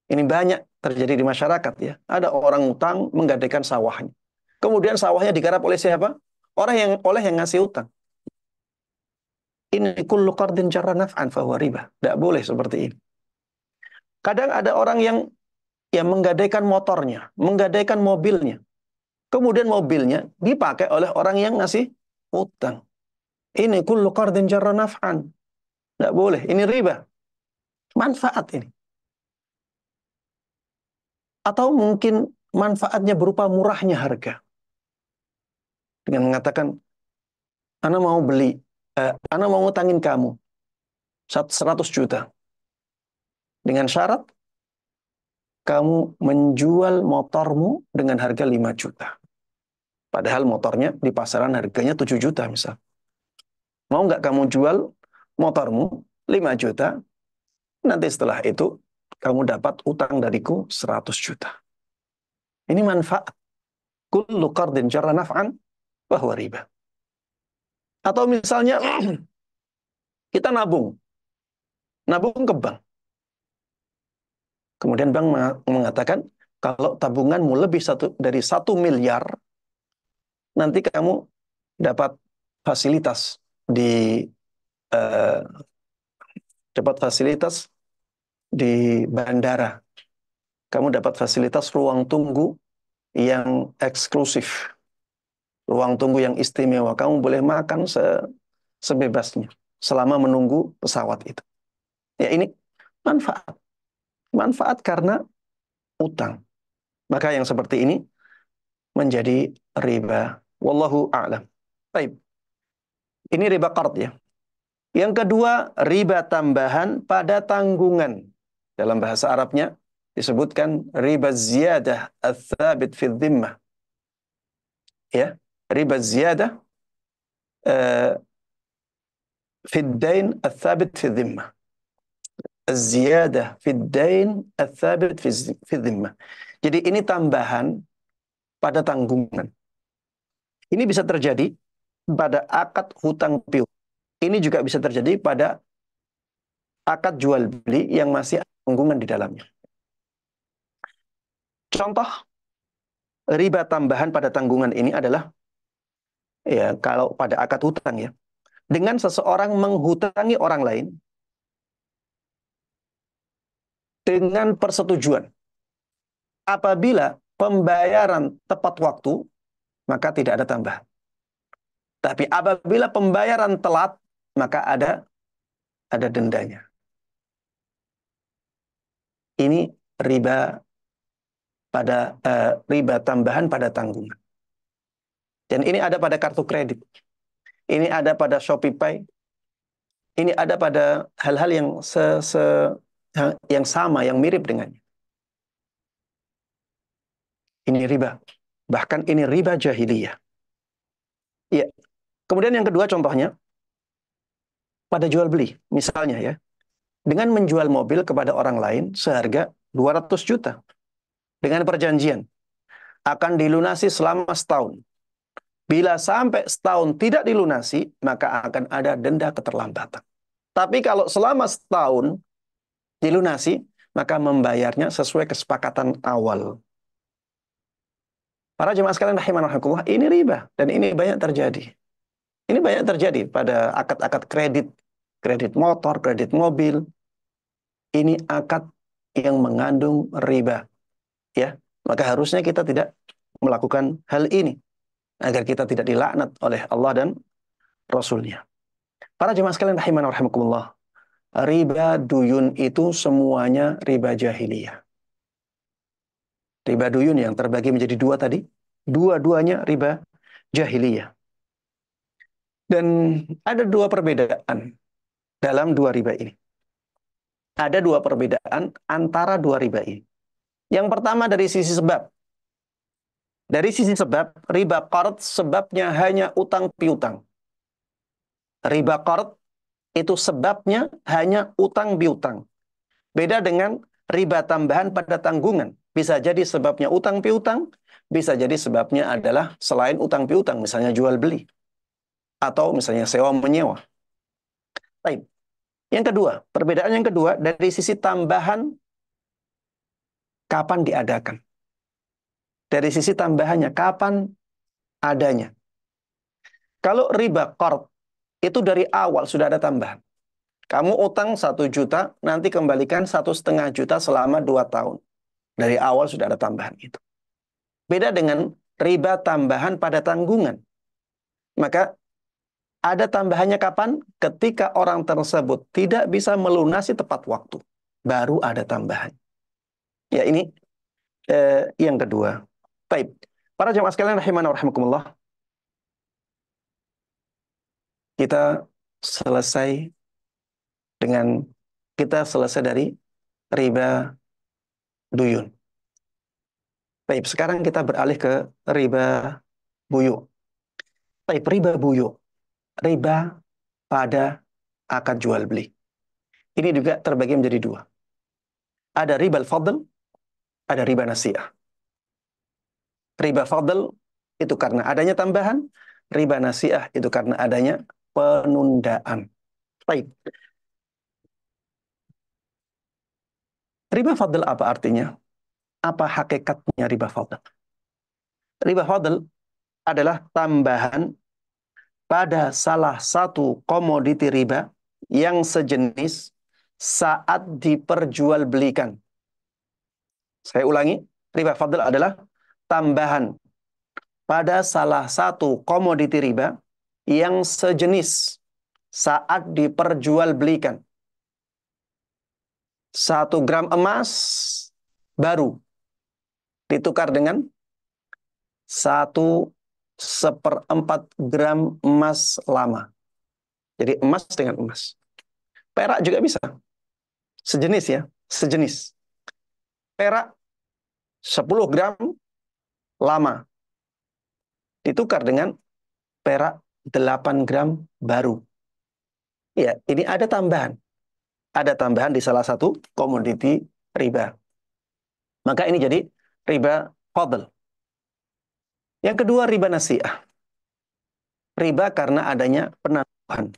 Ini banyak terjadi di masyarakat ya. Ada orang utang menggadaikan sawahnya. Kemudian sawahnya digarap oleh siapa? Oleh yang ngasih utang. Ini kullu qardin jarra naf'an fahuwa riba. Tidak boleh seperti ini. Kadang ada orang yang menggadaikan motornya, menggadaikan mobilnya. Kemudian mobilnya dipakai oleh orang yang ngasih utang. Ini kullu qardin jarra naf'an. Tidak boleh. Ini riba. Manfaat ini. Atau mungkin manfaatnya berupa murahnya harga. Dengan mengatakan, Ana mau beli, Ana mau ngutangin kamu 100 juta. Dengan syarat, kamu menjual motormu dengan harga 5 juta. Padahal motornya di pasaran harganya 7 juta misal. Mau nggak kamu jual motormu 5 juta, nanti setelah itu kamu dapat utang dariku 100 juta. Ini manfaat. Kullu qardin jarra naf'an bahwa riba. Atau misalnya kita nabung ke bank. Kemudian bank mengatakan, kalau tabunganmu lebih dari 1 miliar, nanti kamu dapat fasilitas eh, di bandara. Kamu dapat fasilitas ruang tunggu yang eksklusif. Ruang tunggu yang istimewa. Kamu boleh makan sebebasnya selama menunggu pesawat itu. Ya, ini manfaat. Manfaat karena utang. Maka yang seperti ini menjadi riba. Wallahu a'lam. Baik. Ini riba qard ya. Yang kedua, riba tambahan pada tanggungan. Dalam bahasa Arabnya disebutkan riba ziyadah ats-tsabit fi dhimmah. Ya, riba ziyadah fi ad-dain ats-tsabit fi dhimmah. Az-ziyadah fi ad-dain ats-tsabit fi dhimmah. Jadi ini tambahan pada tanggungan. Ini bisa terjadi pada akad hutang piutang. Ini juga bisa terjadi pada akad jual beli yang masih ada tanggungan di dalamnya. Contoh riba tambahan pada tanggungan ini adalah, ya, kalau pada akad hutang, ya, dengan seseorang menghutangi orang lain dengan persetujuan. Apabila pembayaran tepat waktu, maka tidak ada tambahan. Tapi apabila pembayaran telat, maka ada dendanya. Ini riba riba tambahan pada tanggungan. Dan ini ada pada kartu kredit. Ini ada pada Shopee Pay. Ini ada pada hal-hal yang sama, yang mirip dengannya. Ini riba. Bahkan ini riba jahiliyah. Ya. Kemudian yang kedua contohnya, pada jual beli. Misalnya, ya, dengan menjual mobil kepada orang lain seharga 200 juta. Dengan perjanjian, akan dilunasi selama setahun. Bila sampai setahun tidak dilunasi, maka akan ada denda keterlambatan. Tapi kalau selama setahun dilunasi, maka membayarnya sesuai kesepakatan awal. Para jemaah sekalian rahimanahumullah, ini riba dan ini banyak terjadi. Ini banyak terjadi pada akad-akad kredit, kredit motor, kredit mobil. Ini akad yang mengandung riba, ya. Maka harusnya kita tidak melakukan hal ini agar kita tidak dilaknat oleh Allah dan Rasul-Nya. Para jemaah sekalian rahimanahumullah, riba duyun itu semuanya riba jahiliyah. Riba duyun yang terbagi menjadi dua tadi, dua-duanya riba jahiliyah. Dan ada dua perbedaan dalam dua riba ini. Ada dua perbedaan antara dua riba ini. Yang pertama dari sisi sebab. Dari sisi sebab, riba qard sebabnya hanya utang piutang. Riba qard itu sebabnya hanya utang piutang. Beda dengan riba tambahan pada tanggungan. Bisa jadi sebabnya utang piutang, bisa jadi sebabnya adalah selain utang piutang, misalnya jual beli atau misalnya sewa menyewa. Baik. Yang kedua, perbedaan yang kedua dari sisi tambahan kapan diadakan. Dari sisi tambahannya kapan adanya. Kalau riba qard itu dari awal sudah ada tambahan. Kamu utang 1 juta, nanti kembalikan 1,5 juta selama 2 tahun. Dari awal sudah ada tambahan itu. Beda dengan riba tambahan pada tanggungan. Maka ada tambahannya kapan? Ketika orang tersebut tidak bisa melunasi tepat waktu. Baru ada tambahan. Ya, ini yang kedua. Baik. Para jemaah sekalian rahimana wa rahimakumullah. Kita selesai dari riba duyun. Baik, sekarang kita beralih ke riba buyu. Baik, riba buyu. Riba pada akad jual beli. Ini juga terbagi menjadi dua. Ada riba al-fadl, ada riba nasi'ah. Riba fadl itu karena adanya tambahan, riba nasi'ah itu karena adanya penundaan. Baik. Riba fadl apa artinya? Apa hakikatnya riba fadl? Riba fadl adalah tambahan pada salah satu komoditi riba yang sejenis saat diperjualbelikan. Saya ulangi, riba fadl adalah tambahan pada salah satu komoditi riba yang sejenis saat diperjualbelikan. 1 gram emas baru ditukar dengan 1/4 gram emas lama. Jadi emas dengan emas. Perak juga bisa. Sejenis, ya, sejenis. Perak 10 gram lama ditukar dengan perak 8 gram baru. Ya, ini ada tambahan. Ada tambahan di salah satu komoditi riba. Maka ini jadi riba fadl. Yang kedua, riba nasi'ah. riba karena adanya penangguhan.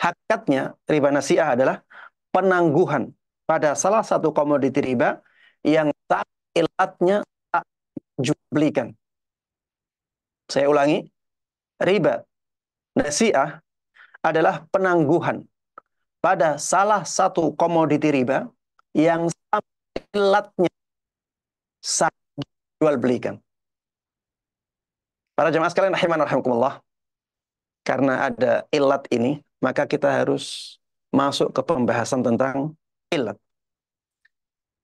Hakikatnya riba nasi'ah adalah penangguhan pada salah satu komoditi riba yang tak ilatnya tak jual belikan. Saya ulangi, riba nasi'ah adalah penangguhan pada salah satu komoditi riba yang ilatnya tak jual belikan. Para jemaah sekalian rahiman rahimakumullah, karena ada ilat ini, maka kita harus masuk ke pembahasan tentang ilat.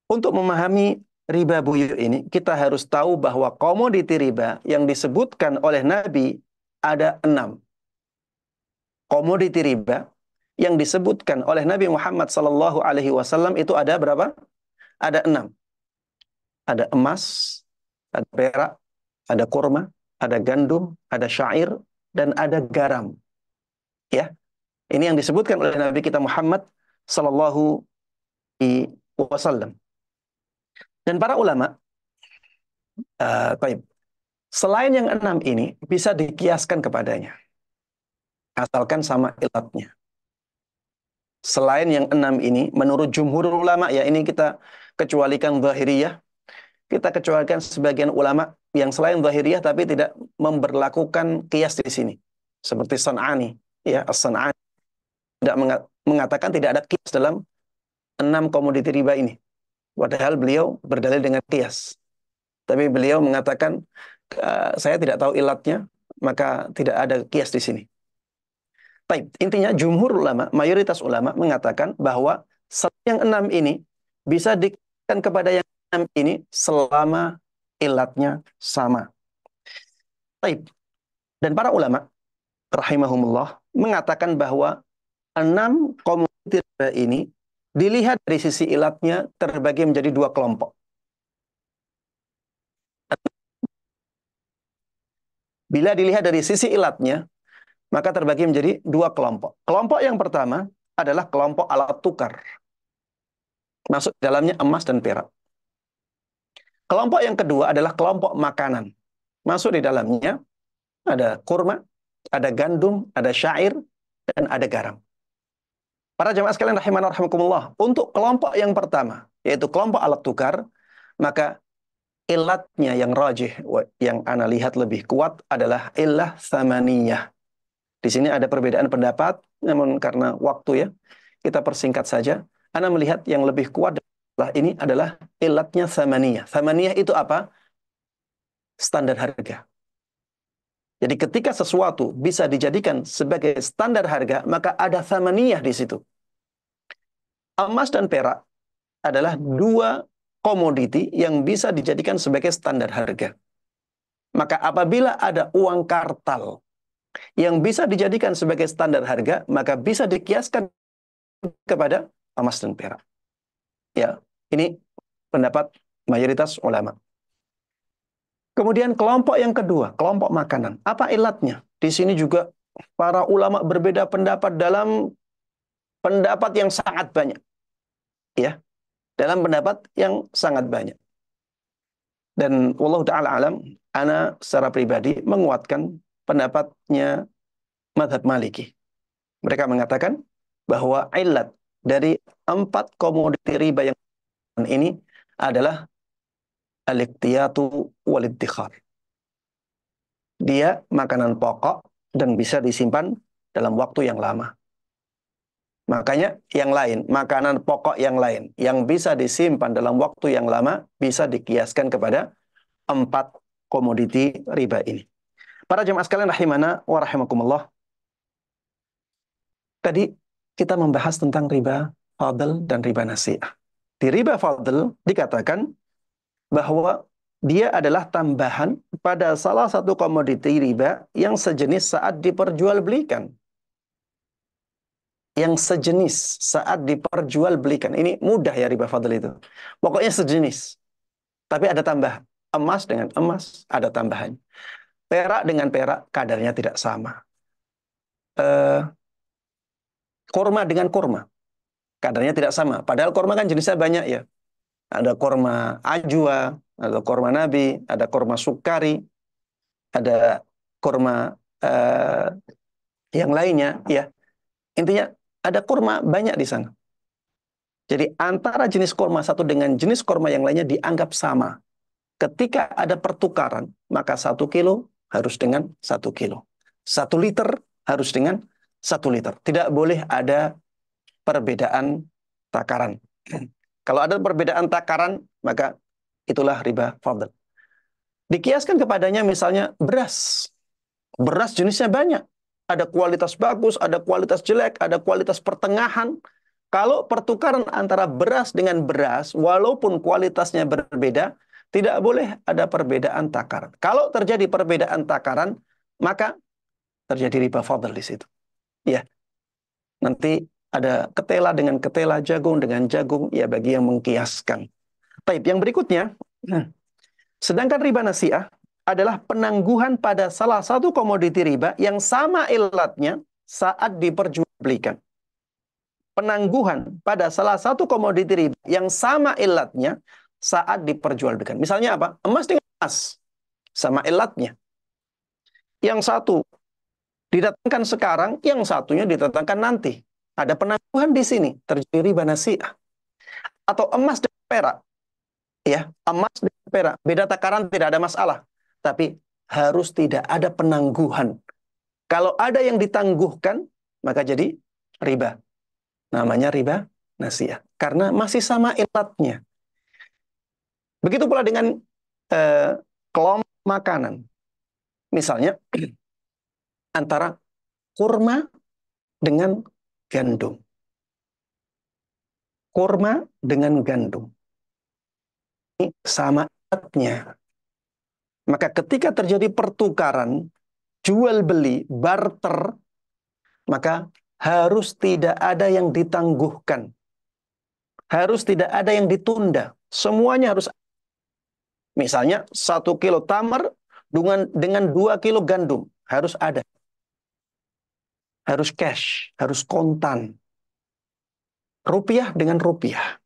Untuk memahami riba buyur ini, kita harus tahu bahwa komoditi riba yang disebutkan oleh Nabi ada 6. Komoditi riba yang disebutkan oleh Nabi Muhammad SAW itu ada berapa? Ada 6. Ada emas, ada perak, ada kurma, ada gandum, ada syair, dan ada garam. Ya, ini yang disebutkan oleh Nabi kita Muhammad SAW. Dan para ulama, baik, selain yang 6 ini bisa dikiaskan kepadanya, asalkan sama ilatnya. Selain yang 6 ini, menurut jumhur ulama, ya ini kita kecualikan zahiriyah, kita kecualikan sebagian ulama yang selain zahiriyah tapi tidak memberlakukan kias di sini. Seperti San'ani, ya, As-San'ani tidak mengatakan tidak ada kias dalam 6 komoditi riba ini. Padahal beliau berdalil dengan kias. Tapi beliau mengatakan, saya tidak tahu ilatnya, maka tidak ada kias di sini. Baik, intinya jumhur ulama, mayoritas ulama mengatakan bahwa yang 6 ini bisa dikatakan kepada yang 6 ini selama ilatnya sama. Baik. Dan para ulama rahimahumullah mengatakan bahwa 6 komoditi riba ini dilihat dari sisi ilatnya terbagi menjadi 2 kelompok. Bila dilihat dari sisi ilatnya, maka terbagi menjadi 2 kelompok. Kelompok yang pertama adalah kelompok alat tukar. Masuk dalamnya emas dan perak. Kelompok yang kedua adalah kelompok makanan. Masuk di dalamnya ada kurma, ada gandum, ada syair, dan ada garam. Para jemaah sekalian rahimanah rahimakumullah, untuk kelompok yang pertama, yaitu kelompok alat tukar, maka ilatnya yang rajih, yang ana lihat lebih kuat adalah ilah tsamaniyah. Di sini ada perbedaan pendapat, namun karena waktu ya, kita persingkat saja. Ana melihat yang lebih kuat ini adalah ilatnya tsamaniyah. Tsamaniyah itu apa? Standar harga. Jadi ketika sesuatu bisa dijadikan sebagai standar harga, maka ada tsamaniyah di situ. Emas dan perak adalah 2 komoditi yang bisa dijadikan sebagai standar harga. Maka apabila ada uang kartal yang bisa dijadikan sebagai standar harga, maka bisa dikiaskan kepada emas dan perak. Ya, ini pendapat mayoritas ulama. Kemudian kelompok yang kedua, kelompok makanan. Apa ilatnya? Di sini juga para ulama berbeda pendapat dalam pendapat yang sangat banyak. Ya, dalam pendapat yang sangat banyak. Dan wallahu ta'ala alam, ana secara pribadi menguatkan pendapatnya mazhab Maliki. Mereka mengatakan bahwa ilat dari 4 komoditi riba yang ini adalah al-iqtiyatu wal-iddikhar. Dia makanan pokok dan bisa disimpan dalam waktu yang lama. Makanya yang lain, makanan pokok yang lain yang bisa disimpan dalam waktu yang lama bisa dikiaskan kepada 4 komoditi riba ini. Para jemaah sekalian rahimana wa rahimakumullah. Tadi kita membahas tentang riba fadl dan riba nasi'ah. Di riba fadl dikatakan bahwa dia adalah tambahan pada salah satu komoditi riba yang sejenis saat diperjualbelikan. Yang sejenis saat diperjualbelikan. Ini mudah ya riba fadl itu. Pokoknya sejenis. Tapi ada tambahan. Emas dengan emas ada tambahan. Perak dengan perak kadarnya tidak sama. Kurma dengan kurma kadarnya tidak sama. Padahal kurma kan jenisnya banyak ya. Ada kurma ajwa, ada kurma nabi, ada kurma sukari, ada kurma eh, yang lainnya, ya intinya ada kurma banyak di sana. Jadi antara jenis kurma satu dengan jenis kurma yang lainnya dianggap sama. Ketika ada pertukaran, maka 1 kilo harus dengan 1 kilo. 1 liter harus dengan 1 liter. Tidak boleh ada perbedaan takaran. Kalau ada perbedaan takaran, maka itulah riba fadl. Dikiaskan kepadanya misalnya beras. Beras jenisnya banyak. Ada kualitas bagus, ada kualitas jelek, ada kualitas pertengahan. Kalau pertukaran antara beras dengan beras, walaupun kualitasnya berbeda, tidak boleh ada perbedaan takaran. Kalau terjadi perbedaan takaran, maka terjadi riba fadl di situ. Ya, nanti ada ketela dengan ketela, jagung dengan jagung, ya bagi yang mengkiaskan. Baik, yang berikutnya, sedangkan riba nasi'ah adalah penangguhan pada salah satu komoditi riba yang sama ilatnya saat diperjualbelikan. Penangguhan pada salah satu komoditi riba yang sama ilatnya saat diperjualbelikan. Misalnya apa? Emas dengan emas, sama ilatnya. Yang satu didatangkan sekarang, yang satunya didatangkan nanti. Ada penangguhan di sini, terjadi riba nasi'ah. Atau emas dan perak. Ya, emas dan perak. Beda takaran tidak ada masalah. Tapi harus tidak ada penangguhan. Kalau ada yang ditangguhkan, maka jadi riba. Namanya riba nasi'ah. Karena masih sama ilatnya. Begitu pula dengan kelompok makanan. Misalnya, antara kurma dengan gandum. Kurma dengan gandum. Ini sama ilatnya. Maka ketika terjadi pertukaran, jual beli, barter, maka harus tidak ada yang ditangguhkan. Harus tidak ada yang ditunda. Semuanya harus. Misalnya 1 kilo tamar dengan 2 kilo gandum. Harus ada. Harus cash. Harus kontan. Rupiah dengan rupiah.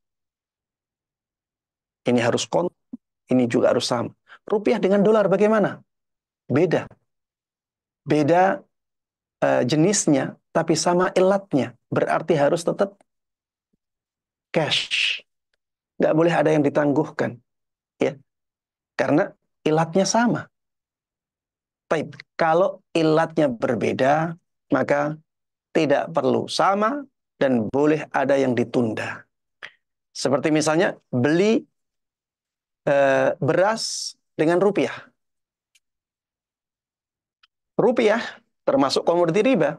Ini harus kontan. Ini juga harus sama. Rupiah dengan dolar bagaimana? Beda. Beda jenisnya, tapi sama ilatnya. Berarti harus tetap cash. Nggak boleh ada yang ditangguhkan. Ya. Karena ilatnya sama. Baik, kalau ilatnya berbeda, maka tidak perlu sama dan boleh ada yang ditunda. Seperti misalnya beli beras dengan rupiah. Rupiah termasuk komoditi riba.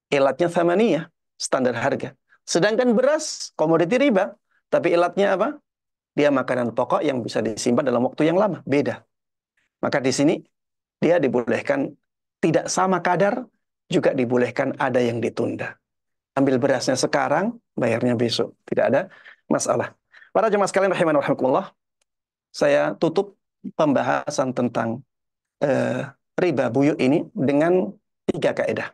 Ilatnya thamaniyah, standar harga. Sedangkan beras komoditi riba, tapi ilatnya apa? Dia makanan pokok yang bisa disimpan dalam waktu yang lama. Beda. Maka di sini dia dibolehkan tidak sama kadar, juga dibolehkan ada yang ditunda. Ambil berasnya sekarang, bayarnya besok. Tidak ada masalah. Para jemaah sekalian rahiman rahimakumullah, saya tutup pembahasan tentang riba buyuk ini dengan 3 kaidah.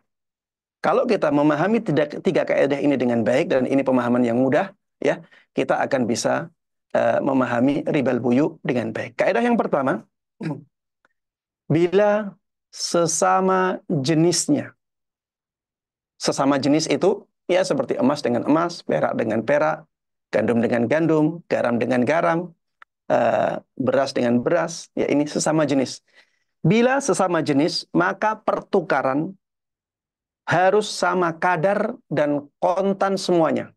Kalau kita memahami 3 kaidah ini dengan baik, dan ini pemahaman yang mudah, ya, kita akan bisa memahami riba buyuk dengan baik. Kaidah yang pertama, bila sesama jenisnya, sesama jenis itu ya seperti emas dengan emas, perak dengan perak, gandum dengan gandum, garam dengan garam, beras dengan beras, ya ini sesama jenis. Bila sesama jenis, maka pertukaran harus sama kadar dan kontan semuanya.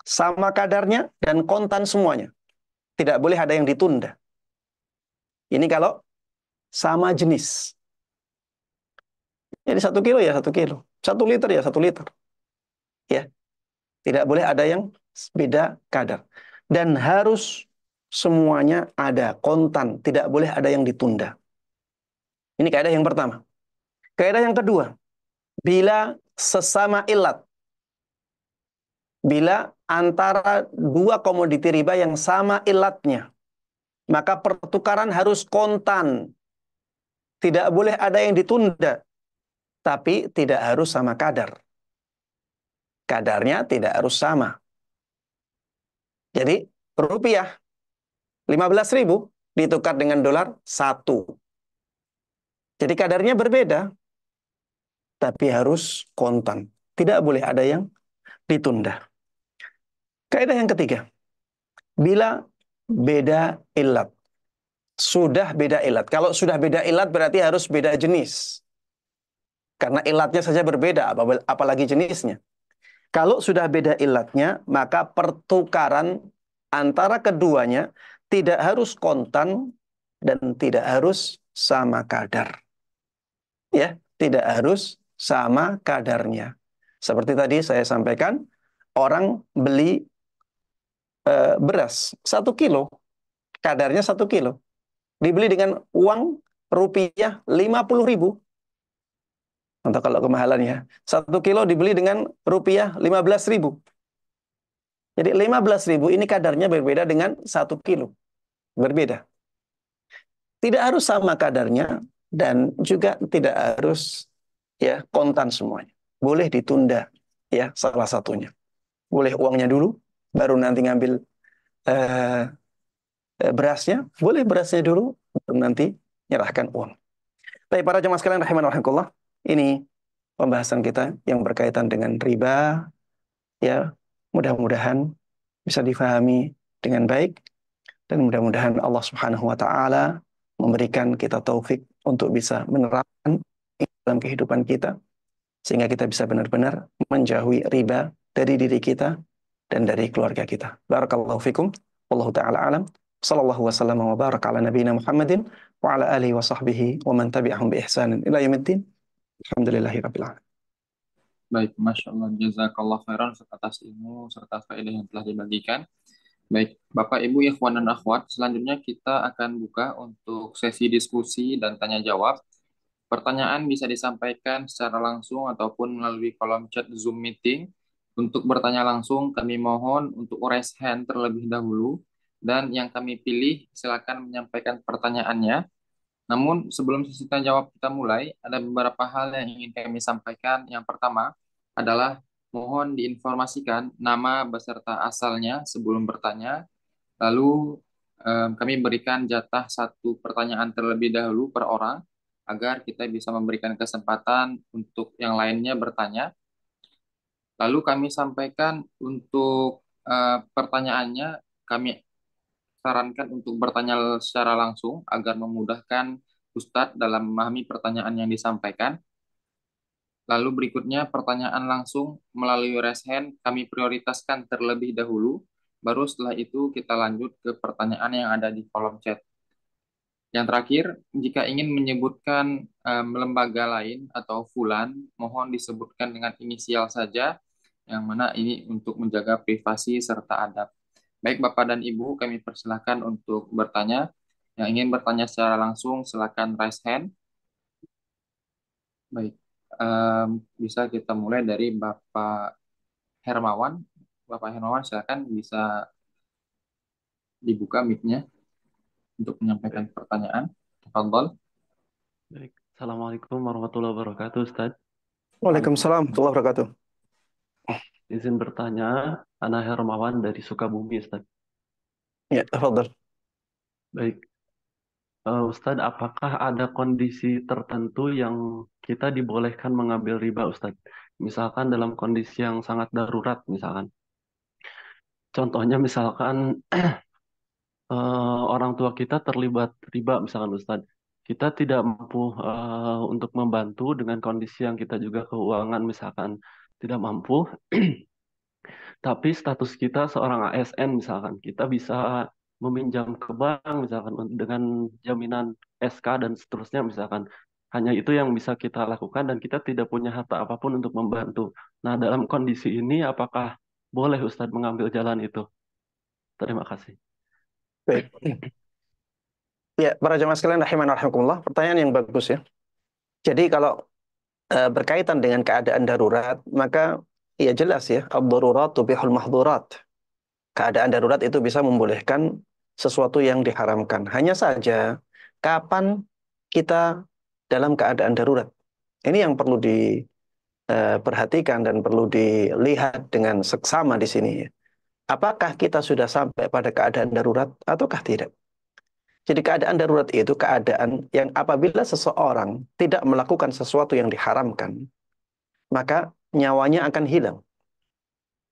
Sama kadarnya dan kontan semuanya. Tidak boleh ada yang ditunda. Ini kalau sama jenis. Jadi 1 kilo ya 1 kilo. 1 liter ya 1 liter. Ya, tidak boleh ada yang beda kadar. Dan harus semuanya ada kontan. Tidak boleh ada yang ditunda. Ini kaidah yang pertama. Kaidah yang kedua. Bila sesama ilat. Bila antara dua komoditi riba yang sama ilatnya, maka pertukaran harus kontan. Tidak boleh ada yang ditunda. Tapi tidak harus sama kadar. Kadarnya tidak harus sama. Jadi rupiah 15.000 ditukar dengan dolar 1. Jadi kadarnya berbeda, tapi harus kontan. Tidak boleh ada yang ditunda. Kaidah yang ketiga, bila beda ilat. Sudah beda ilat. Kalau sudah beda ilat berarti harus beda jenis. Karena ilatnya saja berbeda, apalagi jenisnya. Kalau sudah beda ilatnya, maka pertukaran antara keduanya tidak harus kontan dan tidak harus sama kadar. Ya, tidak harus sama kadarnya. Seperti tadi saya sampaikan, orang beli beras 1 kilo, kadarnya 1 kilo, dibeli dengan uang rupiah 50.000. Untuk kalau kemahalannya, 1 kilo dibeli dengan rupiah 15.000. Jadi 15.000 ini kadarnya berbeda dengan 1 kilo. Berbeda. Tidak harus sama kadarnya dan juga tidak harus ya kontan semuanya. Boleh ditunda ya salah satunya. Boleh uangnya dulu, baru nanti ngambil eh, berasnya. Boleh berasnya dulu, baru nanti nyerahkan uang. Baik para jemaah sekalian rahimanallah, ini pembahasan kita yang berkaitan dengan riba ya. Mudah-mudahan bisa difahami dengan baik. Dan mudah-mudahan Allah Subhanahu wa taala memberikan kita taufik untuk bisa menerapkan dalam kehidupan kita sehingga kita bisa benar-benar menjauhi riba dari diri kita dan dari keluarga kita. Barakallahu fikum. Wallahu taala alam. Sallallahu wasallam wa baraka ala nabiyyina Muhammadin wa ala alihi wa sahbihi wa man tabi'ahum bi ihsanin ila yaumiddin. Alhamdulillahirabbil alamin. Baik, Masya Allah, jazakallah khairan atas ilmu serta faedah yang telah dibagikan. Baik, Bapak, Ibu, ikhwan dan akhwat, selanjutnya kita akan buka untuk sesi diskusi dan tanya jawab. Pertanyaan bisa disampaikan secara langsung ataupun melalui kolom chat Zoom meeting. Untuk bertanya langsung, kami mohon untuk raise hand terlebih dahulu. Dan yang kami pilih, silakan menyampaikan pertanyaannya. Namun, sebelum sesi tanya jawab kita mulai, ada beberapa hal yang ingin kami sampaikan. Yang pertama adalah mohon diinformasikan nama beserta asalnya sebelum bertanya. Lalu, kami berikan jatah satu pertanyaan terlebih dahulu per orang agar kita bisa memberikan kesempatan untuk yang lainnya bertanya. Lalu kami sampaikan untuk pertanyaannya, kami sarankan untuk bertanya secara langsung agar memudahkan Ustadz dalam memahami pertanyaan yang disampaikan. Lalu berikutnya pertanyaan langsung melalui raise hand kami prioritaskan terlebih dahulu, baru setelah itu kita lanjut ke pertanyaan yang ada di kolom chat. Yang terakhir, jika ingin menyebutkan lembaga lain atau fulan, mohon disebutkan dengan inisial saja, yang mana ini untuk menjaga privasi serta adab. Baik Bapak dan Ibu, kami persilahkan untuk bertanya. Yang ingin bertanya secara langsung, silakan raise hand. Baik, bisa kita mulai dari Bapak Hermawan. Bapak Hermawan, silakan bisa dibuka mic-nya untuk menyampaikan Baik, pertanyaan. Tafadhol. baik. Assalamualaikum warahmatullahi wabarakatuh, Ustaz. Waalaikumsalam warahmatullahi wabarakatuh. Izin bertanya, Ana Hermawan dari Sukabumi, Ustaz. Ya, tafadhal. Baik, Ustaz, apakah ada kondisi tertentu yang kita dibolehkan mengambil riba, Ustaz? Misalkan dalam kondisi yang sangat darurat, misalkan. Contohnya misalkan orang tua kita terlibat riba, misalkan Ustaz. Kita tidak mampu untuk membantu dengan kondisi yang kita juga keuangan, misalkan tidak mampu. Tapi status kita seorang ASN misalkan, kita bisa meminjam ke bank misalkan dengan jaminan SK dan seterusnya misalkan. Hanya itu yang bisa kita lakukan dan kita tidak punya harta apapun untuk membantu. Nah, dalam kondisi ini apakah boleh Ustadz mengambil jalan itu? Terima kasih. Baik. Ya, para jemaah sekalian rahimanallah, pertanyaan yang bagus ya. Jadi kalau berkaitan dengan keadaan darurat, maka ya jelas ya, ad-darurat tubihul mahdurat. Keadaan darurat itu bisa membolehkan sesuatu yang diharamkan. Hanya saja, kapan kita dalam keadaan darurat? Ini yang perlu diperhatikan dan perlu dilihat dengan seksama di sini. Apakah kita sudah sampai pada keadaan darurat ataukah tidak? Jadi keadaan darurat itu keadaan yang apabila seseorang tidak melakukan sesuatu yang diharamkan, maka nyawanya akan hilang.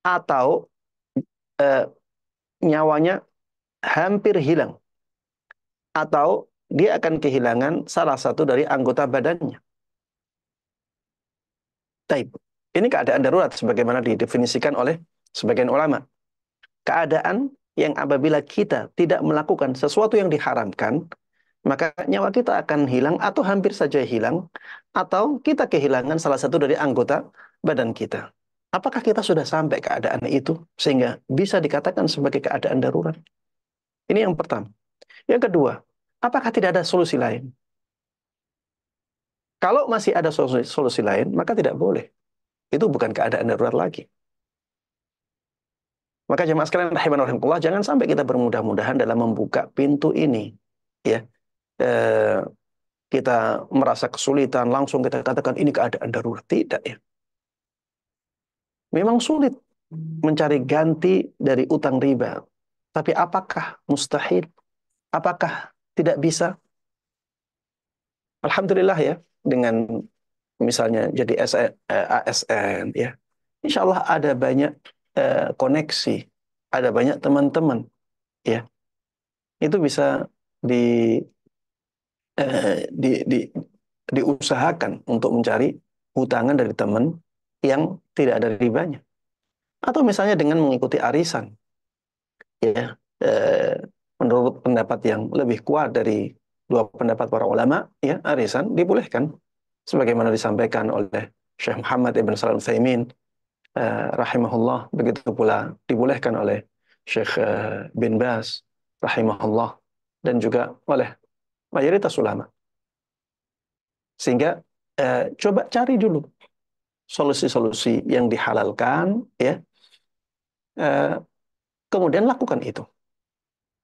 Atau eh, nyawanya hampir hilang. Atau dia akan kehilangan salah satu dari anggota badannya. Taib. Ini keadaan darurat sebagaimana didefinisikan oleh sebagian ulama. Keadaan yang apabila kita tidak melakukan sesuatu yang diharamkan, maka nyawa kita akan hilang atau hampir saja hilang, atau kita kehilangan salah satu dari anggota badan kita. Apakah kita sudah sampai keadaan itu sehingga bisa dikatakan sebagai keadaan darurat? Ini yang pertama. Yang kedua, apakah tidak ada solusi lain? Kalau masih ada solusi lain, maka tidak boleh. Itu bukan keadaan darurat lagi. Maka jemaah sekalian rahimanallah, jangan sampai kita bermudah-mudahan dalam membuka pintu ini. Ya, eh, kita merasa kesulitan, langsung kita katakan ini keadaan darurat. Tidak ya. Memang sulit mencari ganti dari utang riba. Tapi apakah mustahil? Apakah tidak bisa? Alhamdulillah ya, dengan misalnya jadi ASN ya. Insya Allah ada banyak koneksi, ada banyak teman-teman ya. Itu bisa di, diusahakan untuk mencari hutangan dari teman yang tidak ada ribanya. Atau misalnya dengan mengikuti arisan ya, eh, menurut pendapat yang lebih kuat dari dua pendapat para ulama ya, arisan dibolehkan sebagaimana disampaikan oleh Syekh Muhammad Ibn Salam Utsaimin rahimahullah, begitu pula dibolehkan oleh Syekh bin Baz rahimahullah, dan juga oleh mayoritas ulama. Sehingga coba cari dulu solusi-solusi yang dihalalkan ya, eh, kemudian lakukan itu.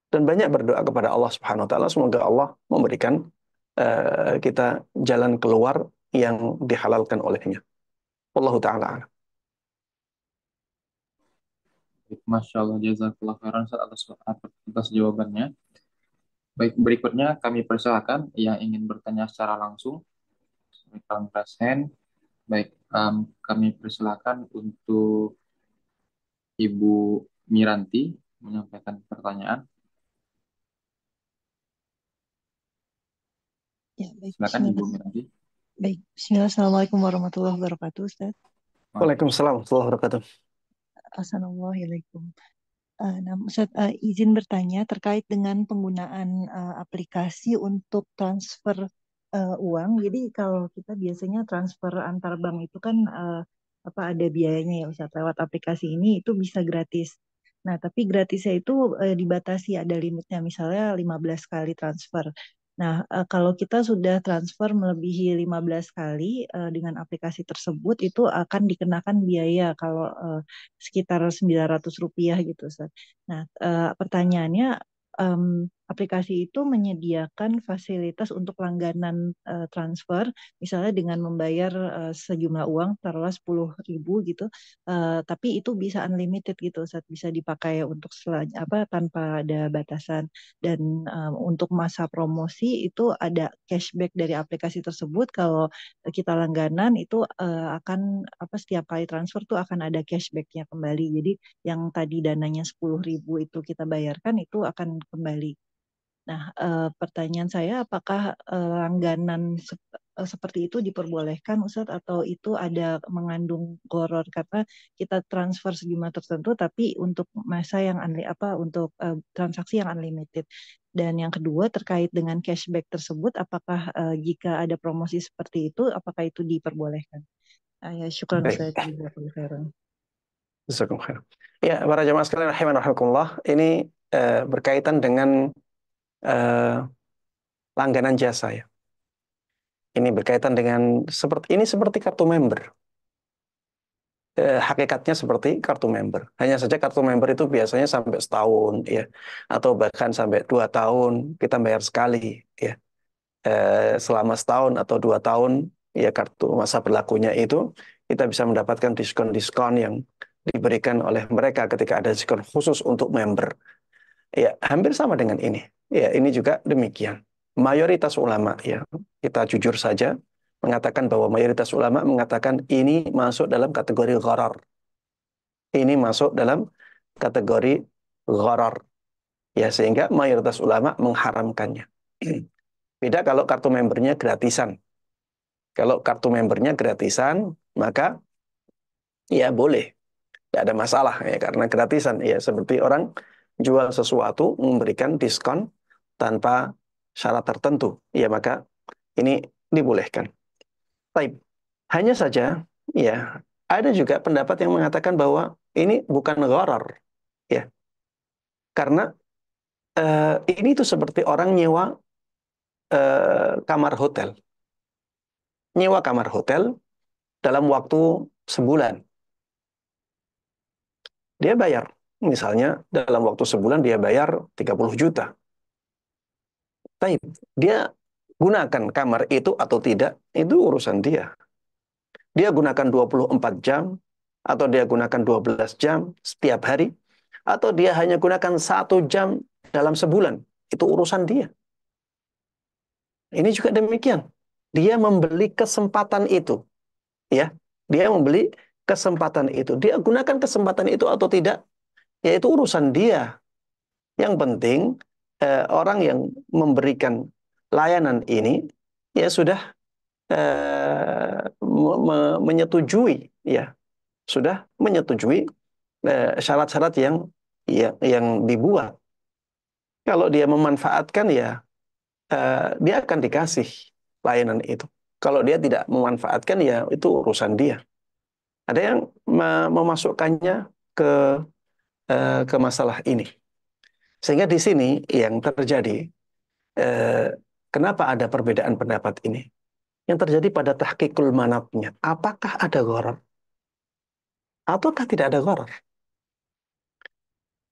Dan banyak berdoa kepada Allah Subhanahu wa taala, semoga Allah memberikan kita jalan keluar yang dihalalkan olehnya. Wallahu taala a'lam. Masya Allah, jazakallah khairan Ustaz, atas jawabannya. Baik, berikutnya kami persilakan yang ingin bertanya secara langsung. Silakan raise hand. Baik, kami persilakan untuk Ibu Miranti menyampaikan pertanyaan. Ya, baik. Silakan Ibu Miranti. Baik. Bismillah. Assalamualaikum warahmatullahi wabarakatuh, Ustaz. Waalaikumsalam warahmatullahi wabarakatuh. Assalamualaikum. Nah, Ustaz, izin bertanya terkait dengan penggunaan aplikasi untuk transfer uang. Jadi kalau kita biasanya transfer antar bank itu kan ada biayanya ya Ustaz, lewat aplikasi ini itu bisa gratis. Nah, tapi gratisnya itu dibatasi, ada limitnya, misalnya 15 kali transfer. Nah, kalau kita sudah transfer melebihi 15 kali dengan aplikasi tersebut itu akan dikenakan biaya kalau sekitar Rp900 gitu, Ustaz. Nah, pertanyaannya, aplikasi itu menyediakan fasilitas untuk langganan transfer, misalnya dengan membayar sejumlah uang, taruhlah 10.000 gitu, tapi itu bisa unlimited gitu, Ustaz. Bisa dipakai untuk tanpa ada batasan. Dan untuk masa promosi itu ada cashback dari aplikasi tersebut. Kalau kita langganan itu akan setiap kali transfer tuh akan ada cashbacknya kembali. Jadi yang tadi dananya 10.000 itu kita bayarkan itu akan kembali. Nah, pertanyaan saya, apakah langganan seperti itu diperbolehkan, Ustadz, atau itu ada mengandung gharar karena kita transfer sejumlah tertentu, tapi untuk masa yang untuk transaksi yang unlimited. Dan yang kedua terkait dengan cashback tersebut, apakah jika ada promosi seperti itu, apakah itu diperbolehkan? Ya, syukran Baik. Ustadz. Jazakallahu khairan. Jazakumullah khairan. Ya, para jemaah sekalian rahimanallah, ini berkaitan dengan langganan jasa ya. Ini berkaitan dengan seperti kartu member. Hakikatnya seperti kartu member. Hanya saja kartu member itu biasanya sampai setahun ya, atau bahkan sampai 2 tahun kita bayar sekali ya. Selama setahun atau 2 tahun ya, kartu masa berlakunya itu kita bisa mendapatkan diskon-diskon yang diberikan oleh mereka ketika ada diskon khusus untuk member. Ya, hampir sama dengan ini. Ya, ini juga demikian. Mayoritas ulama, ya, kita jujur saja, mengatakan bahwa mayoritas ulama mengatakan ini masuk dalam kategori gharar. Ini masuk dalam kategori gharar. Ya, sehingga mayoritas ulama mengharamkannya. Beda kalau kartu membernya gratisan. Kalau kartu membernya gratisan, maka ya boleh. Tidak ada masalah ya karena gratisan ya seperti orang jual sesuatu memberikan diskon tanpa syarat tertentu ya maka ini dibolehkan. Baik. Hanya saja ya ada juga pendapat yang mengatakan bahwa ini bukan gharar ya karena ini tuh seperti orang nyewa kamar hotel. Nyewa kamar hotel dalam waktu sebulan. Dia bayar. Misalnya dalam waktu sebulan dia bayar 30 juta. Tapi dia gunakan kamar itu atau tidak, itu urusan dia. Dia gunakan 24 jam, atau dia gunakan 12 jam setiap hari, atau dia hanya gunakan 1 jam dalam sebulan. Itu urusan dia. Ini juga demikian. Dia membeli kesempatan itu. Ya, dia membeli kesempatan itu. Dia gunakan kesempatan itu atau tidak, yaitu urusan dia. Yang penting orang yang memberikan layanan ini ya sudah menyetujui ya sudah menyetujui syarat-syarat yang dibuat. Kalau dia memanfaatkan ya dia akan dikasih layanan itu. Kalau dia tidak memanfaatkan ya itu urusan dia. Ada yang memasukkannya ke masalah ini. Sehingga di sini yang terjadi eh, kenapa ada perbedaan pendapat ini? Yang terjadi pada tahqiqul manatnya. Apakah ada gharar? Ataukah tidak ada gharar?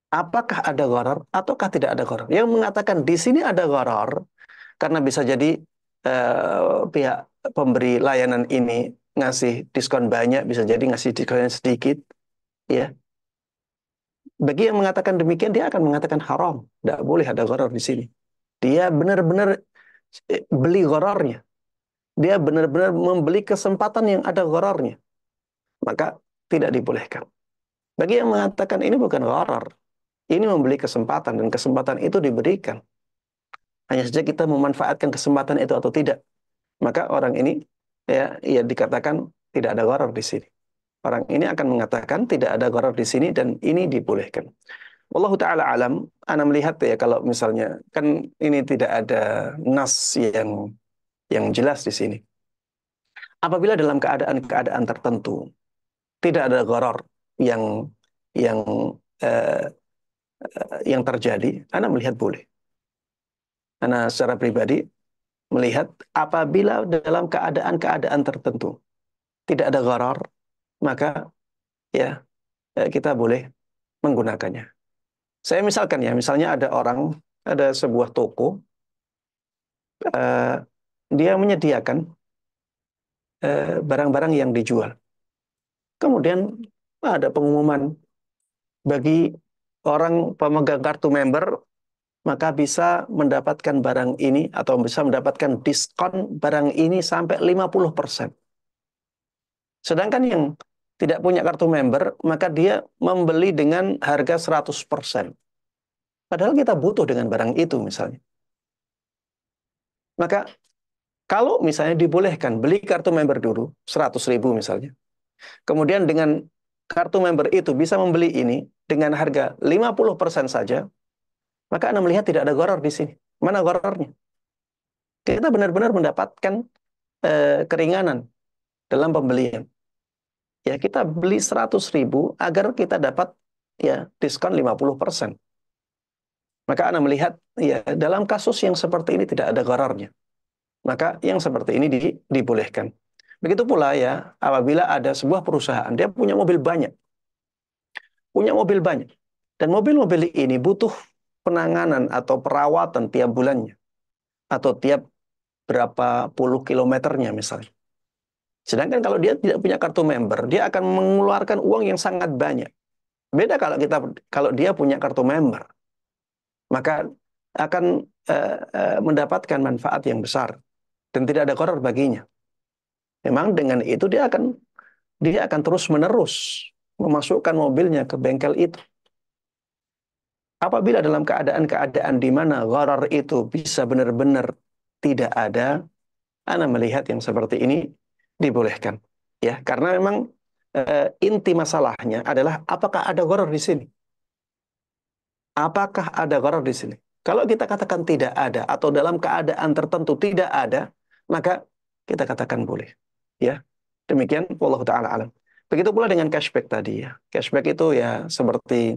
Apakah ada gharar? Ataukah tidak ada gharar? Yang mengatakan di sini ada gharar, karena bisa jadi pihak pemberi layanan ini ngasih diskon banyak, bisa jadi ngasih diskon sedikit. Ya. Bagi yang mengatakan demikian, dia akan mengatakan haram. Tidak boleh ada gharar di sini. Dia benar-benar beli ghararnya. Dia benar-benar membeli kesempatan yang ada ghararnya. Maka tidak dibolehkan. Bagi yang mengatakan ini bukan gharar, ini membeli kesempatan dan kesempatan itu diberikan. Hanya saja kita memanfaatkan kesempatan itu atau tidak. Maka orang ini ya dikatakan tidak ada gharar di sini. Orang ini akan mengatakan tidak ada gharar di sini dan ini dibolehkan. Wallahu taala alam, ana melihat ya kalau misalnya kan ini tidak ada nas yang jelas di sini. Apabila dalam keadaan-keadaan tertentu tidak ada gharar yang yang eh, yang terjadi, ana melihat boleh. Ana secara pribadi melihat apabila dalam keadaan-keadaan tertentu tidak ada gharar, maka ya kita boleh menggunakannya. Saya misalkan ya, misalnya ada sebuah toko, eh, dia menyediakan barang-barang yang dijual. Kemudian ada pengumuman bagi orang pemegang kartu member, maka bisa mendapatkan barang ini atau bisa mendapatkan diskon barang ini sampai 50%. Sedangkan yang tidak punya kartu member, maka dia membeli dengan harga 100%. Padahal kita butuh dengan barang itu misalnya. Maka kalau misalnya dibolehkan beli kartu member dulu, 100.000 misalnya. Kemudian dengan kartu member itu bisa membeli ini dengan harga 50% saja, maka Anda melihat tidak ada gharar di sini. Mana ghararnya? Kita benar-benar mendapatkan keringanan dalam pembelian. Ya, kita beli 100.000 agar kita dapat ya diskon 50%. Maka Anda melihat ya dalam kasus yang seperti ini tidak ada ghararnya. Maka yang seperti ini dibolehkan. Begitu pula ya apabila ada sebuah perusahaan, dia punya mobil banyak. Dan mobil-mobil ini butuh penanganan atau perawatan tiap bulannya. Atau tiap berapa puluh kilometernya misalnya. Sedangkan kalau dia tidak punya kartu member, dia akan mengeluarkan uang yang sangat banyak. Beda kalau dia punya kartu member. maka akan mendapatkan manfaat yang besar dan tidak ada gharar baginya. Memang dengan itu dia akan terus-menerus memasukkan mobilnya ke bengkel itu. Apabila dalam keadaan-keadaan di mana gharar itu bisa benar-benar tidak ada, Ana melihat yang seperti ini dibolehkan. Ya, karena memang inti masalahnya adalah apakah ada gharar di sini? Apakah ada gharar di sini? Kalau kita katakan tidak ada atau dalam keadaan tertentu tidak ada, maka kita katakan boleh. Ya, demikian wallahu taala alam. Begitu pula dengan cashback tadi ya. Cashback itu ya seperti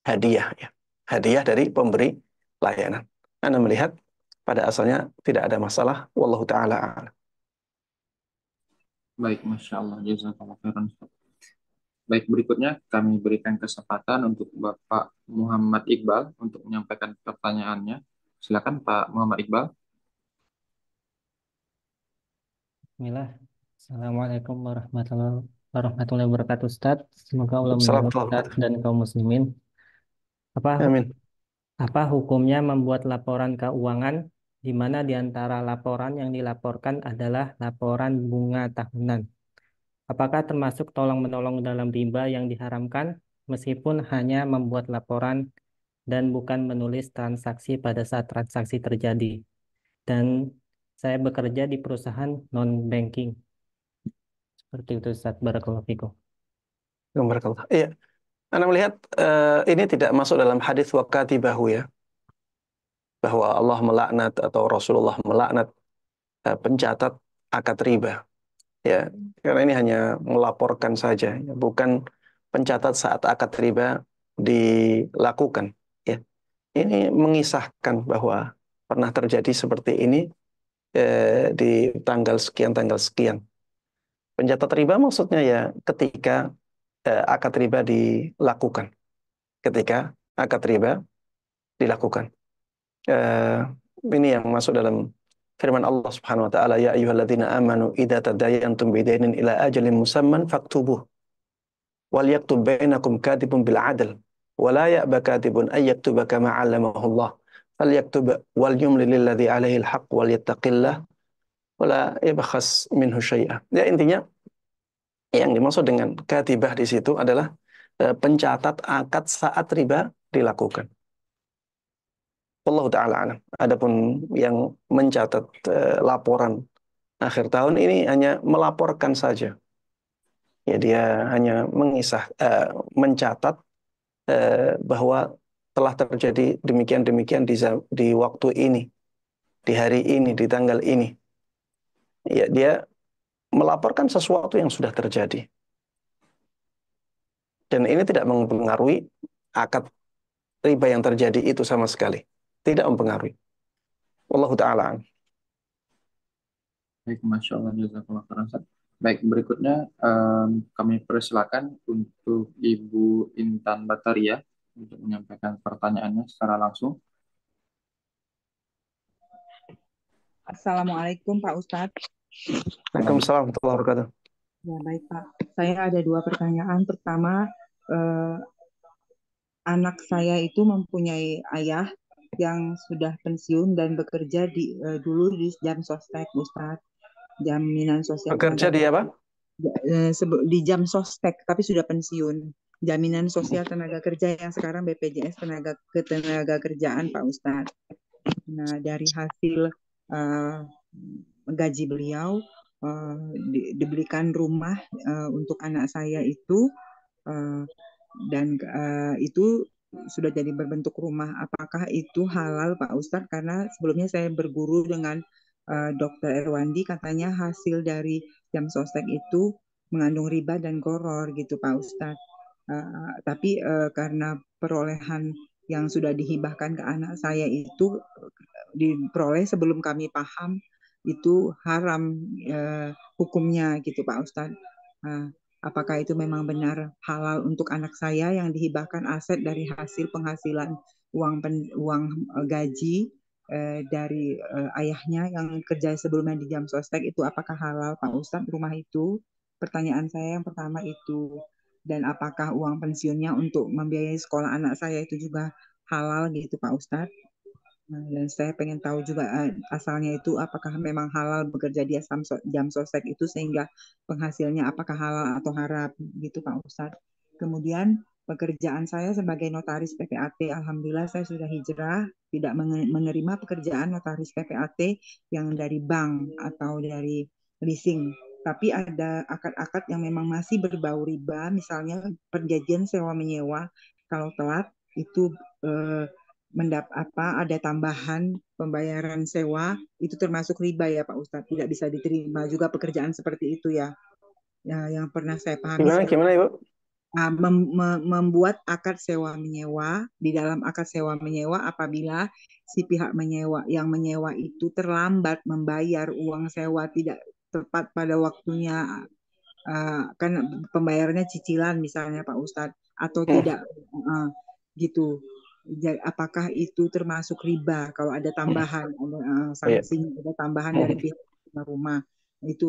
hadiah ya. Hadiah dari pemberi layanan. Anda melihat pada asalnya tidak ada masalah wallahu taala alam. Baik, Masya Allah. Jazakallah khairan. Baik, berikutnya kami berikan kesempatan untuk Bapak Muhammad Iqbal untuk menyampaikan pertanyaannya. Silakan Pak Muhammad Iqbal. Bismillah. Assalamualaikum warahmatullahi wabarakatuh, Ustaz. Semoga Allah melindungi Assalamualaikum Ustaz warahmatullahi dan kaum muslimin. Apa wabarakatuh. Amin. apa hukumnya membuat laporan keuangan di mana di antara laporan yang dilaporkan adalah laporan bunga tahunan? Apakah termasuk tolong-menolong dalam riba yang diharamkan meskipun hanya membuat laporan dan bukan menulis transaksi pada saat transaksi terjadi? Dan saya bekerja di perusahaan non-banking. Seperti itu, Ustaz. Barakallahu fikum. Barakallah. Iya, Anda melihat ini tidak masuk dalam hadis wakatibahu ya, bahwa Allah melaknat atau Rasulullah melaknat pencatat akad riba. Ya, karena ini hanya melaporkan saja, ya, bukan pencatat saat akad riba dilakukan. Ya, ini mengisahkan bahwa pernah terjadi seperti ini di tanggal sekian. Pencatat riba maksudnya ya ketika akad riba dilakukan. Ketika akad riba dilakukan. Eh, ini yang masuk dalam firman Allah Subhanahu wa taala, ya ayyuhalladzina amanu idza tadayantum bidainin ila ajalin musamman faktubuh wal yaktub bainakum katibun bil adl wa la ya'ba katibun ay yaktuba kama 'allamahu Allah falyaktub wal yumli lilladzi 'alaihi al-haqq wal yattaqillah wa la yabkhas minhu syai'a. Ya, intinya yang dimaksud dengan katibah di situ adalah pencatat akad saat riba dilakukan. Wallahu taala alam. Adapun yang mencatat laporan akhir tahun ini hanya melaporkan saja. Ya, dia hanya mencatat bahwa telah terjadi demikian-demikian di waktu ini, di hari ini, di tanggal ini. Ya, dia melaporkan sesuatu yang sudah terjadi. Dan ini tidak mempengaruhi akad riba yang terjadi itu sama sekali. Tidak mempengaruhi. Wallahu taala alam. Baik, Masya Allah. Jazakallah khairan. Ustaz. Baik, berikutnya kami persilakan untuk Ibu Intan Bataria untuk menyampaikan pertanyaannya secara langsung. Assalamualaikum Pak Ustadz. Waalaikumsalam warahmatullahi wabarakatuh. Ya baik Pak, saya ada dua pertanyaan. Pertama, anak saya itu mempunyai ayah yang sudah pensiun dan bekerja dulu di jam sostek Ustadz, jaminan sosial Bekerja tenaga di apa? di jam sostek tapi sudah pensiun, jaminan sosial tenaga kerja yang sekarang BPJS tenaga kerjaan Pak Ustadz. Nah, dari hasil gaji beliau dibelikan rumah untuk anak saya itu dan itu sudah jadi berbentuk rumah. Apakah itu halal Pak Ustadz? Karena sebelumnya saya berguru dengan Dr. Erwandi, katanya hasil dari jam sostek itu mengandung riba dan goror gitu Pak Ustadz. Tapi karena perolehan yang sudah dihibahkan ke anak saya itu diperoleh sebelum kami paham itu haram hukumnya gitu Pak Ustadz. Apakah itu memang benar halal untuk anak saya yang dihibahkan aset dari hasil penghasilan uang gaji dari ayahnya yang kerja sebelumnya di jam sostek itu, apakah halal Pak Ustadz rumah itu? Pertanyaan saya yang pertama itu. Dan apakah uang pensiunnya untuk membiayai sekolah anak saya itu juga halal gitu Pak Ustadz. Nah, dan saya pengen tahu juga asalnya itu apakah memang halal bekerja di jam sostek itu sehingga penghasilnya apakah halal atau haram gitu Pak Ustadz. Kemudian pekerjaan saya sebagai notaris PPAT, alhamdulillah saya sudah hijrah, tidak menerima pekerjaan notaris PPAT yang dari bank atau dari leasing. Tapi ada akad-akad yang memang masih berbau riba, misalnya perjanjian sewa menyewa. Kalau telat itu ada tambahan pembayaran sewa itu termasuk riba ya Pak Ustadz, tidak bisa diterima juga pekerjaan seperti itu ya. Ya, yang pernah saya pahami seperti Gimana Ibu? Membuat akad sewa menyewa. Di dalam akad sewa menyewa apabila si pihak yang menyewa itu terlambat membayar uang sewa, tidak tepat pada waktunya, kan pembayarannya cicilan misalnya Pak Ustadz, atau tidak gitu. Apakah itu termasuk riba kalau ada tambahan sanksi, ada tambahan dari pihak rumah? Itu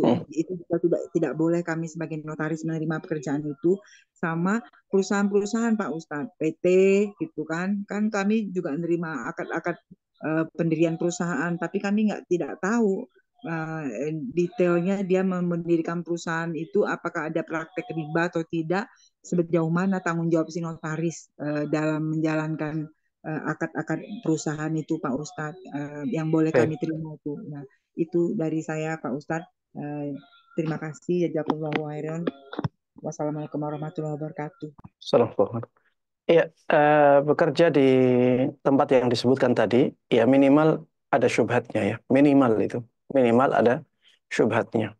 juga tidak boleh kami sebagai notaris menerima pekerjaan itu. Sama perusahaan-perusahaan Pak Ustadz, PT gitu kan kami juga menerima akad-akad pendirian perusahaan, tapi kami tidak tahu detailnya dia mendirikan perusahaan itu apakah ada praktek riba atau tidak, sejauh mana tanggung jawab si notaris dalam menjalankan akad-akad perusahaan itu Pak Ustadz, yang boleh kami terima itu. Nah, itu dari saya Pak Ustadz. Terima kasih. Jazakumullahu khairan. Wassalamualaikum warahmatullahi wabarakatuh. Assalamualaikum. Iya, bekerja di tempat yang disebutkan tadi, ya minimal ada syubhatnya ya. Minimal itu. Minimal ada syubhatnya.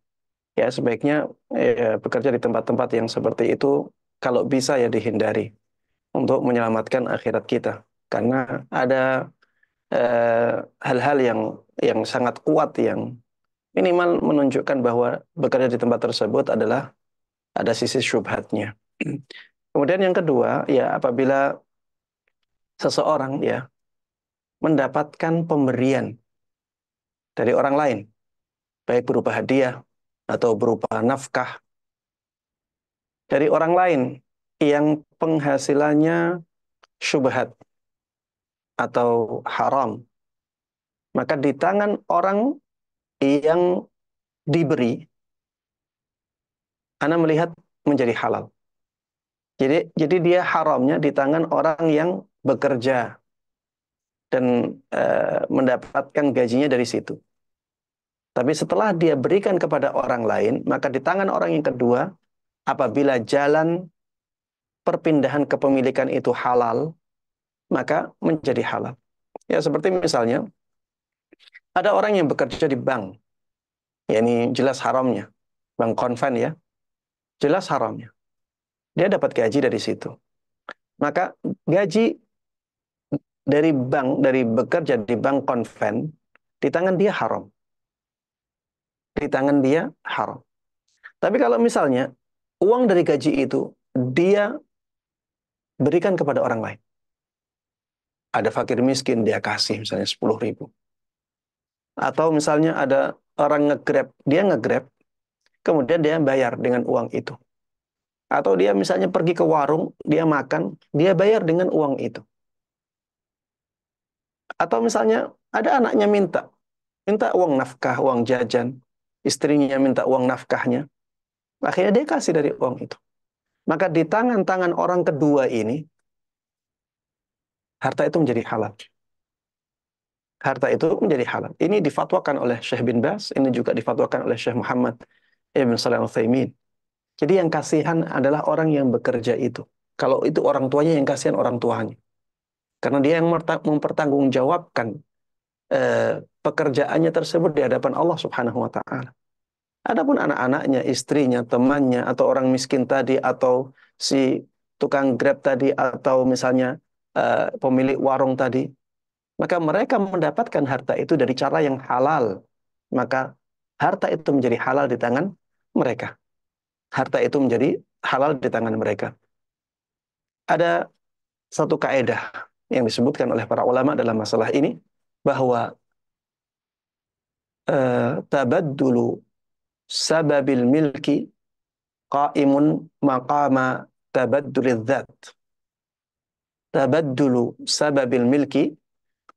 Ya, sebaiknya bekerja di tempat-tempat yang seperti itu, kalau bisa ya dihindari untuk menyelamatkan akhirat kita. Karena ada hal-hal yang sangat kuat yang minimal menunjukkan bahwa bekerja di tempat tersebut adalah ada sisi syubhatnya. Kemudian yang kedua, ya apabila seseorang ya mendapatkan pemberian dari orang lain, baik berupa hadiah atau berupa nafkah dari orang lain yang penghasilannya syubhat atau haram, maka di tangan orang yang diberi, Anda melihat menjadi halal. Jadi dia haramnya di tangan orang yang bekerja dan mendapatkan gajinya dari situ. Tapi setelah dia berikan kepada orang lain, maka di tangan orang yang kedua, apabila jalan perpindahan kepemilikan itu halal, maka menjadi halal. Ya seperti misalnya, ada orang yang bekerja di bank, ya ini jelas haramnya. Bank konven ya, jelas haramnya. Dia dapat gaji dari situ. Maka gaji dari bank, dari bekerja di bank konven, di tangan dia haram. Di tangan dia haram. Tapi kalau misalnya uang dari gaji itu dia berikan kepada orang lain. Ada fakir miskin, dia kasih misalnya 10.000. Atau misalnya ada orang nge-grab, dia nge-grab, kemudian dia bayar dengan uang itu. Atau dia misalnya pergi ke warung, dia makan, dia bayar dengan uang itu. Atau misalnya ada anaknya minta uang nafkah, uang jajan, istrinya minta uang nafkahnya, akhirnya dia kasih dari uang itu. Maka di tangan-tangan orang kedua ini, harta itu menjadi halal. Harta itu menjadi halal. Ini difatwakan oleh Syekh bin Baz, ini juga difatwakan oleh Syekh Muhammad Ibn Shalih Al-Utsaimin. Jadi yang kasihan adalah orang yang bekerja itu. Kalau itu orang tuanya, yang kasihan orang tuanya. Karena dia yang mempertanggungjawabkan pekerjaannya tersebut di hadapan Allah Subhanahu wa taala. Adapun anak-anaknya, istrinya, temannya, atau orang miskin tadi, atau si tukang Grab tadi, atau misalnya pemilik warung tadi, maka mereka mendapatkan harta itu dari cara yang halal. Maka harta itu menjadi halal di tangan mereka. Harta itu menjadi halal di tangan mereka. Ada satu kaedah yang disebutkan oleh para ulama dalam masalah ini, bahwa tabaddulu sababil milki qaimun maqama tabaddulidz dzat. tabaddulu sababil milki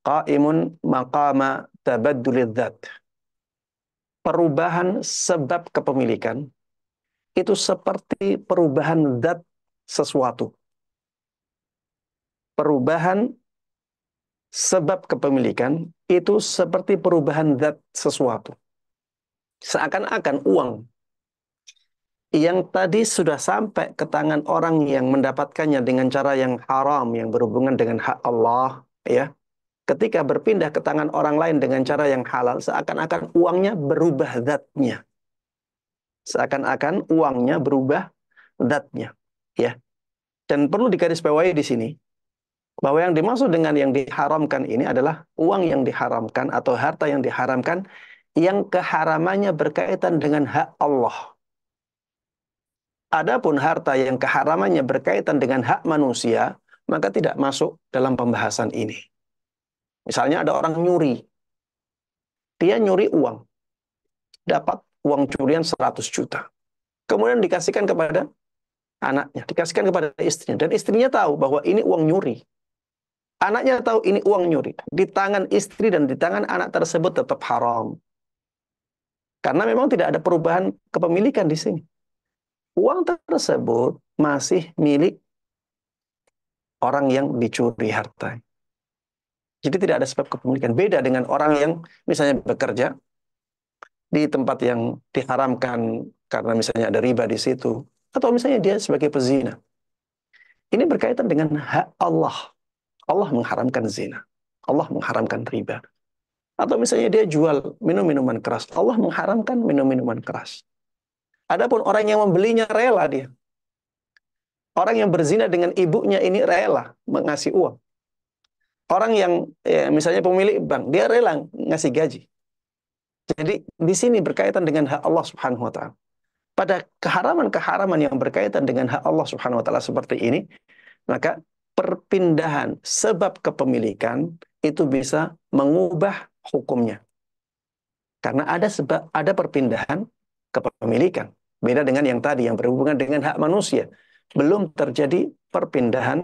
qaimun maqama tabaddulid dzat. Perubahan sebab kepemilikan itu seperti perubahan zat sesuatu. Perubahan sebab kepemilikan itu seperti perubahan zat sesuatu. Seakan-akan uang yang tadi sudah sampai ke tangan orang yang mendapatkannya dengan cara yang haram, yang berhubungan dengan hak Allah, ya. Ketika berpindah ke tangan orang lain dengan cara yang halal, seakan-akan uangnya berubah zatnya. Seakan-akan uangnya berubah zatnya, ya. Dan perlu digarisbawahi di sini bahwa yang dimaksud dengan yang diharamkan ini adalah uang yang diharamkan atau harta yang diharamkan yang keharamannya berkaitan dengan hak Allah. Adapun harta yang keharamannya berkaitan dengan hak manusia, maka tidak masuk dalam pembahasan ini. Misalnya ada orang nyuri. Dia nyuri uang. Dapat uang curian 100 juta. Kemudian dikasihkan kepada anaknya, dikasihkan kepada istrinya. Dan istrinya tahu bahwa ini uang nyuri. Anaknya tahu ini uang nyuri. Di tangan istri dan di tangan anak tersebut tetap haram. Karena memang tidak ada perubahan kepemilikan di sini. Uang tersebut masih milik orang yang dicuri harta. Jadi tidak ada sebab kepemilikan. Beda dengan orang yang misalnya bekerja di tempat yang diharamkan karena misalnya ada riba di situ. Atau misalnya dia sebagai pezina. Ini berkaitan dengan hak Allah. Allah mengharamkan zina. Allah mengharamkan riba. Atau misalnya dia jual minum-minuman keras. Allah mengharamkan minum-minuman keras. Adapun orang yang membelinya rela dia. Orang yang berzina dengan ibunya ini rela mengasih uang. Orang yang misalnya pemilik bank, dia rela ngasih gaji. Jadi di sini berkaitan dengan hak Allah Subhanahu wa taala. Pada keharaman-keharaman yang berkaitan dengan hak Allah Subhanahu wa taala seperti ini, maka perpindahan sebab kepemilikan itu bisa mengubah hukumnya. Karena ada perpindahan kepemilikan. Beda dengan yang tadi yang berhubungan dengan hak manusia. Belum terjadi perpindahan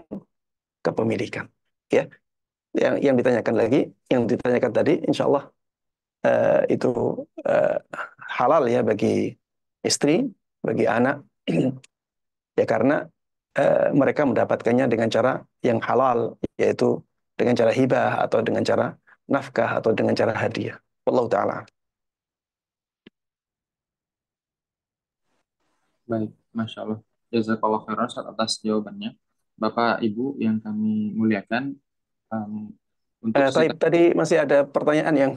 kepemilikan. Ya, yang ditanyakan lagi, yang ditanyakan tadi, insya Allah itu halal ya bagi istri, bagi anak, ya karena mereka mendapatkannya dengan cara yang halal, yaitu dengan cara hibah atau dengan cara nafkah atau dengan cara hadiah. Wallahu taala. Baik, Masya Allah. Jazakallah khairan Ustaz atas jawabannya. Bapak, Ibu yang kami muliakan, untuk Tadi masih ada pertanyaan yang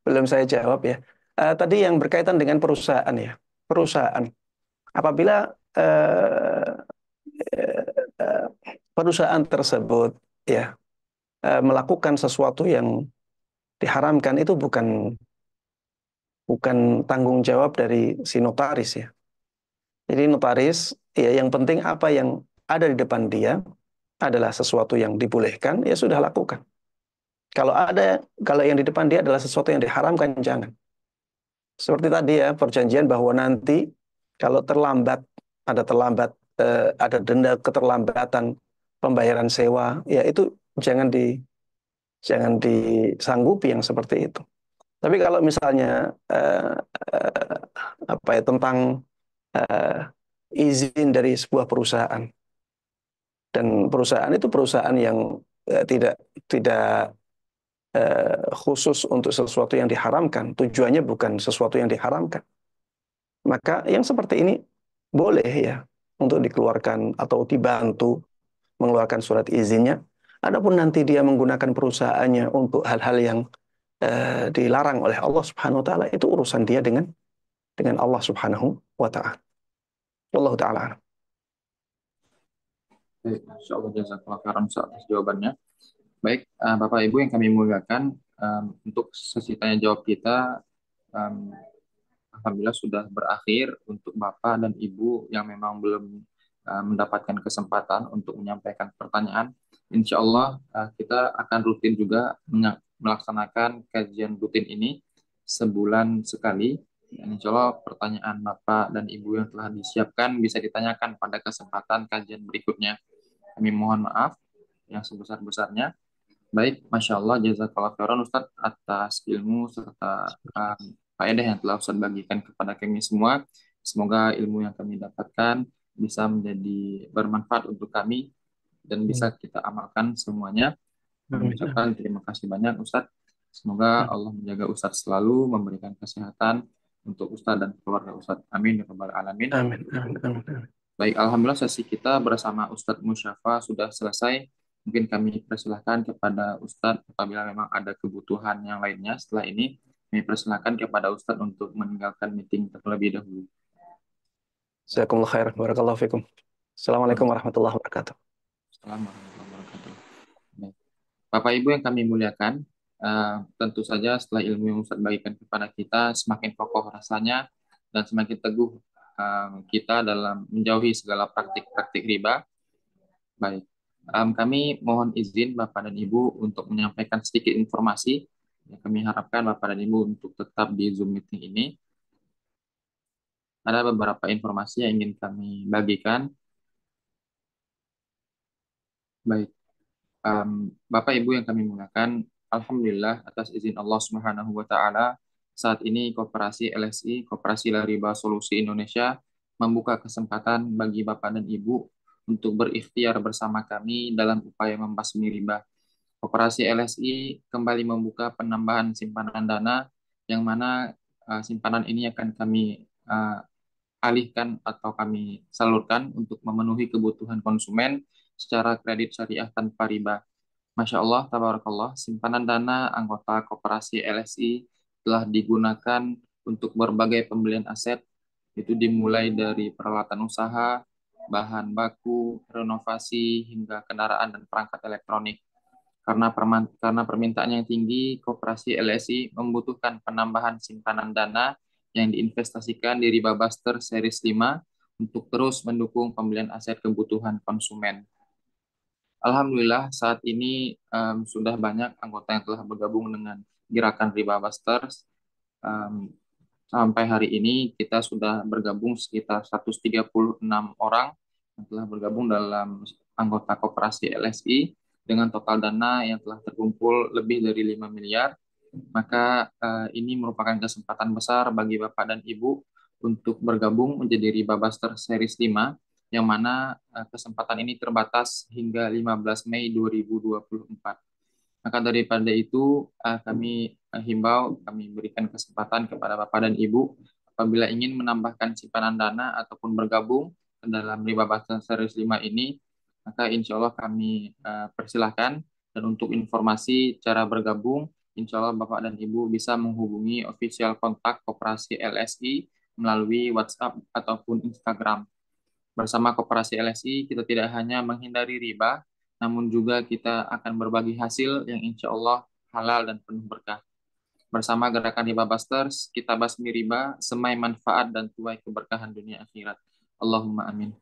belum saya jawab ya. Tadi yang berkaitan dengan perusahaan ya. Perusahaan. Apabila eh, perusahaan tersebut ya melakukan sesuatu yang diharamkan, itu bukan tanggung jawab dari si notaris ya. Jadi notaris ya yang penting apa yang ada di depan dia adalah sesuatu yang dibolehkan, ya sudah lakukan. Kalau yang di depan dia adalah sesuatu yang diharamkan, jangan. Seperti tadi ya, perjanjian bahwa nanti kalau ada denda keterlambatan pembayaran sewa, ya itu jangan disanggupi yang seperti itu. Tapi kalau misalnya apa ya tentang eh, izin dari sebuah perusahaan, dan perusahaan itu perusahaan yang tidak tidak khusus untuk sesuatu yang diharamkan, tujuannya bukan sesuatu yang diharamkan, maka yang seperti ini boleh ya untuk dikeluarkan atau dibantu mengeluarkan surat izinnya. Adapun nanti dia menggunakan perusahaannya untuk hal-hal yang dilarang oleh Allah Subhanahu wa taala, itu urusan dia dengan Allah Subhanahu wa taala. Wallahu taala. baik, Masya Allah, jazakallah khairan Ustaz atas jawabannya. Baik, Bapak Ibu yang kami muliakan, untuk sesi tanya jawab kita, um, alhamdulillah sudah berakhir. Untuk Bapak dan Ibu yang memang belum mendapatkan kesempatan untuk menyampaikan pertanyaan, insya Allah kita akan rutin juga melaksanakan kajian rutin ini sebulan sekali. Dan insya Allah pertanyaan Bapak dan Ibu yang telah disiapkan bisa ditanyakan pada kesempatan kajian berikutnya. Kami mohon maaf yang sebesar-besarnya. Baik, Masya Allah, jazakallah khairan Ustadz atas ilmu serta faedah yang telah Ustadz bagikan kepada kami semua. Semoga ilmu yang kami dapatkan bisa menjadi bermanfaat untuk kami dan bisa kita amalkan semuanya. Kami ucapkan terima kasih banyak Ustadz. Semoga Allah menjaga Ustadz selalu, memberikan kesehatan untuk Ustadz dan keluarga Ustadz. Amin ya rabbal alamin. Amin. Amin. Amin. Amin. Baik, Alhamdulillah sesi kita bersama Ustadz Musyafa sudah selesai. Mungkin kami persilahkan kepada Ustadz apabila memang ada kebutuhan yang lainnya setelah ini. Kami persilahkan kepada Ustadz untuk meninggalkan meeting terlebih dahulu. Jazakumullah khair. Barakallahu fikum. Assalamualaikum warahmatullahi wabarakatuh. Assalamualaikum warahmatullahi wabarakatuh. Baik. Bapak Ibu yang kami muliakan, tentu saja setelah ilmu yang Ustadz bagikan kepada kita, semakin kokoh rasanya dan semakin teguh kita dalam menjauhi segala praktik-praktik riba. Baik, kami mohon izin Bapak dan Ibu untuk menyampaikan sedikit informasi. Kami harapkan Bapak dan Ibu untuk tetap di Zoom meeting ini. Ada beberapa informasi yang ingin kami bagikan. Baik, Bapak Ibu yang kami muliakan, Alhamdulillah atas izin Allah Subhanahu wa Ta'ala, saat ini Koperasi LSI, Koperasi Lariba Solusi Indonesia, membuka kesempatan bagi Bapak dan Ibu untuk berikhtiar bersama kami dalam upaya membasmi riba. Koperasi LSI kembali membuka penambahan simpanan dana, yang mana simpanan ini akan kami alihkan atau kami salurkan untuk memenuhi kebutuhan konsumen secara kredit syariah tanpa riba. Masya Allah, tabarakallah, simpanan dana anggota Koperasi LSI telah digunakan untuk berbagai pembelian aset, itu dimulai dari peralatan usaha, bahan baku, renovasi, hingga kendaraan dan perangkat elektronik. Karena permintaannya yang tinggi, Koperasi LSI membutuhkan penambahan simpanan dana yang diinvestasikan di Riba Buster Series 5 untuk terus mendukung pembelian aset kebutuhan konsumen. Alhamdulillah saat ini sudah banyak anggota yang telah bergabung dengan gerakan Riba Busters. Sampai hari ini kita sudah bergabung sekitar 136 orang yang telah bergabung dalam anggota Koperasi LSI dengan total dana yang telah terkumpul lebih dari 5 miliar. Maka ini merupakan kesempatan besar bagi Bapak dan Ibu untuk bergabung menjadi Riba Buster Series 5, yang mana kesempatan ini terbatas hingga 15 Mei 2024. Maka daripada itu kami himbau, kami berikan kesempatan kepada Bapak dan Ibu apabila ingin menambahkan simpanan dana ataupun bergabung dalam Riba Buster Series 5 ini, maka insya Allah kami persilahkan. Dan untuk informasi cara bergabung, insya Allah Bapak dan Ibu bisa menghubungi official kontak Koperasi LSI melalui WhatsApp ataupun Instagram. Bersama Koperasi LSI, kita tidak hanya menghindari riba, namun juga kita akan berbagi hasil yang insya Allah halal dan penuh berkah. Bersama gerakan Riba Busters, kita basmi riba, semai manfaat dan tuai keberkahan dunia akhirat. Allahumma amin.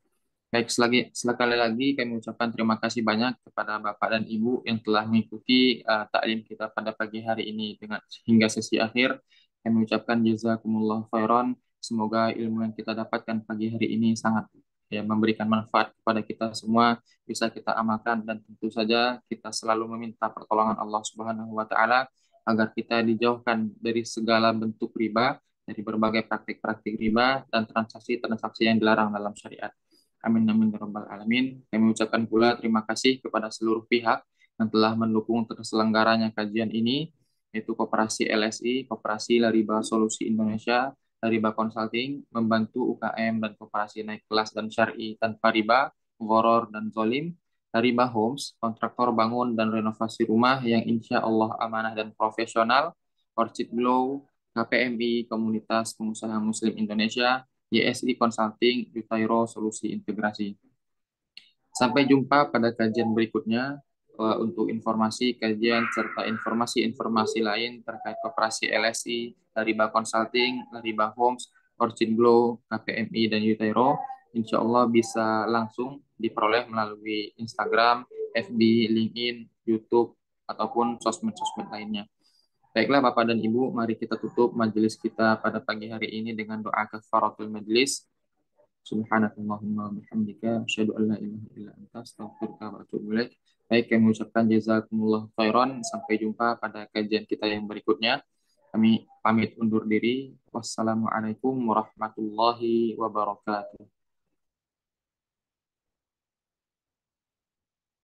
Baik, sekali lagi kami ucapkan terima kasih banyak kepada Bapak dan Ibu yang telah mengikuti taklim kita pada pagi hari ini dengan hingga sesi akhir. Kami ucapkan jazakumullah khairan. Semoga ilmu yang kita dapatkan pagi hari ini sangat memberikan manfaat kepada kita semua, bisa kita amalkan, dan tentu saja kita selalu meminta pertolongan Allah Subhanahu wa Ta'ala agar kita dijauhkan dari segala bentuk riba, dari berbagai praktik-praktik riba dan transaksi-transaksi yang dilarang dalam syariat. Amin amin ya rabbal alamin. Kami ucapkan pula terima kasih kepada seluruh pihak yang telah mendukung terselenggaranya kajian ini, yaitu Koperasi LSI, Koperasi Lariba Solusi Indonesia, Lariba Consulting, membantu UKM dan koperasi naik kelas dan syar'i tanpa riba, gharar dan zolim, Lariba Homes, kontraktor bangun dan renovasi rumah yang insya Allah amanah dan profesional, Orchid Glow, KPMI, Komunitas Pengusaha Muslim Indonesia, YSI Consulting, Yutairo Solusi Integrasi. Sampai jumpa pada kajian berikutnya. Untuk informasi, kajian, serta informasi-informasi lain terkait Koperasi LSI, Lariba Consulting, Lariba Homes, Orchid Glow, KPMI, dan Yutairo, insya Allah bisa langsung diperoleh melalui Instagram, FB, LinkedIn, YouTube, ataupun sosmed-sosmed lainnya. Baiklah Bapak dan Ibu, mari kita tutup majelis kita pada pagi hari ini dengan doa kafaratul majelis. Subhanakallahumma bihamdika asyhadu an la ilaha illa anta astaghfiruka wa atubu ilaik. Baik, kami mengucapkan jazakumullah khairan. Sampai jumpa pada kajian kita yang berikutnya. Kami pamit undur diri. Wassalamualaikum warahmatullahi wabarakatuh.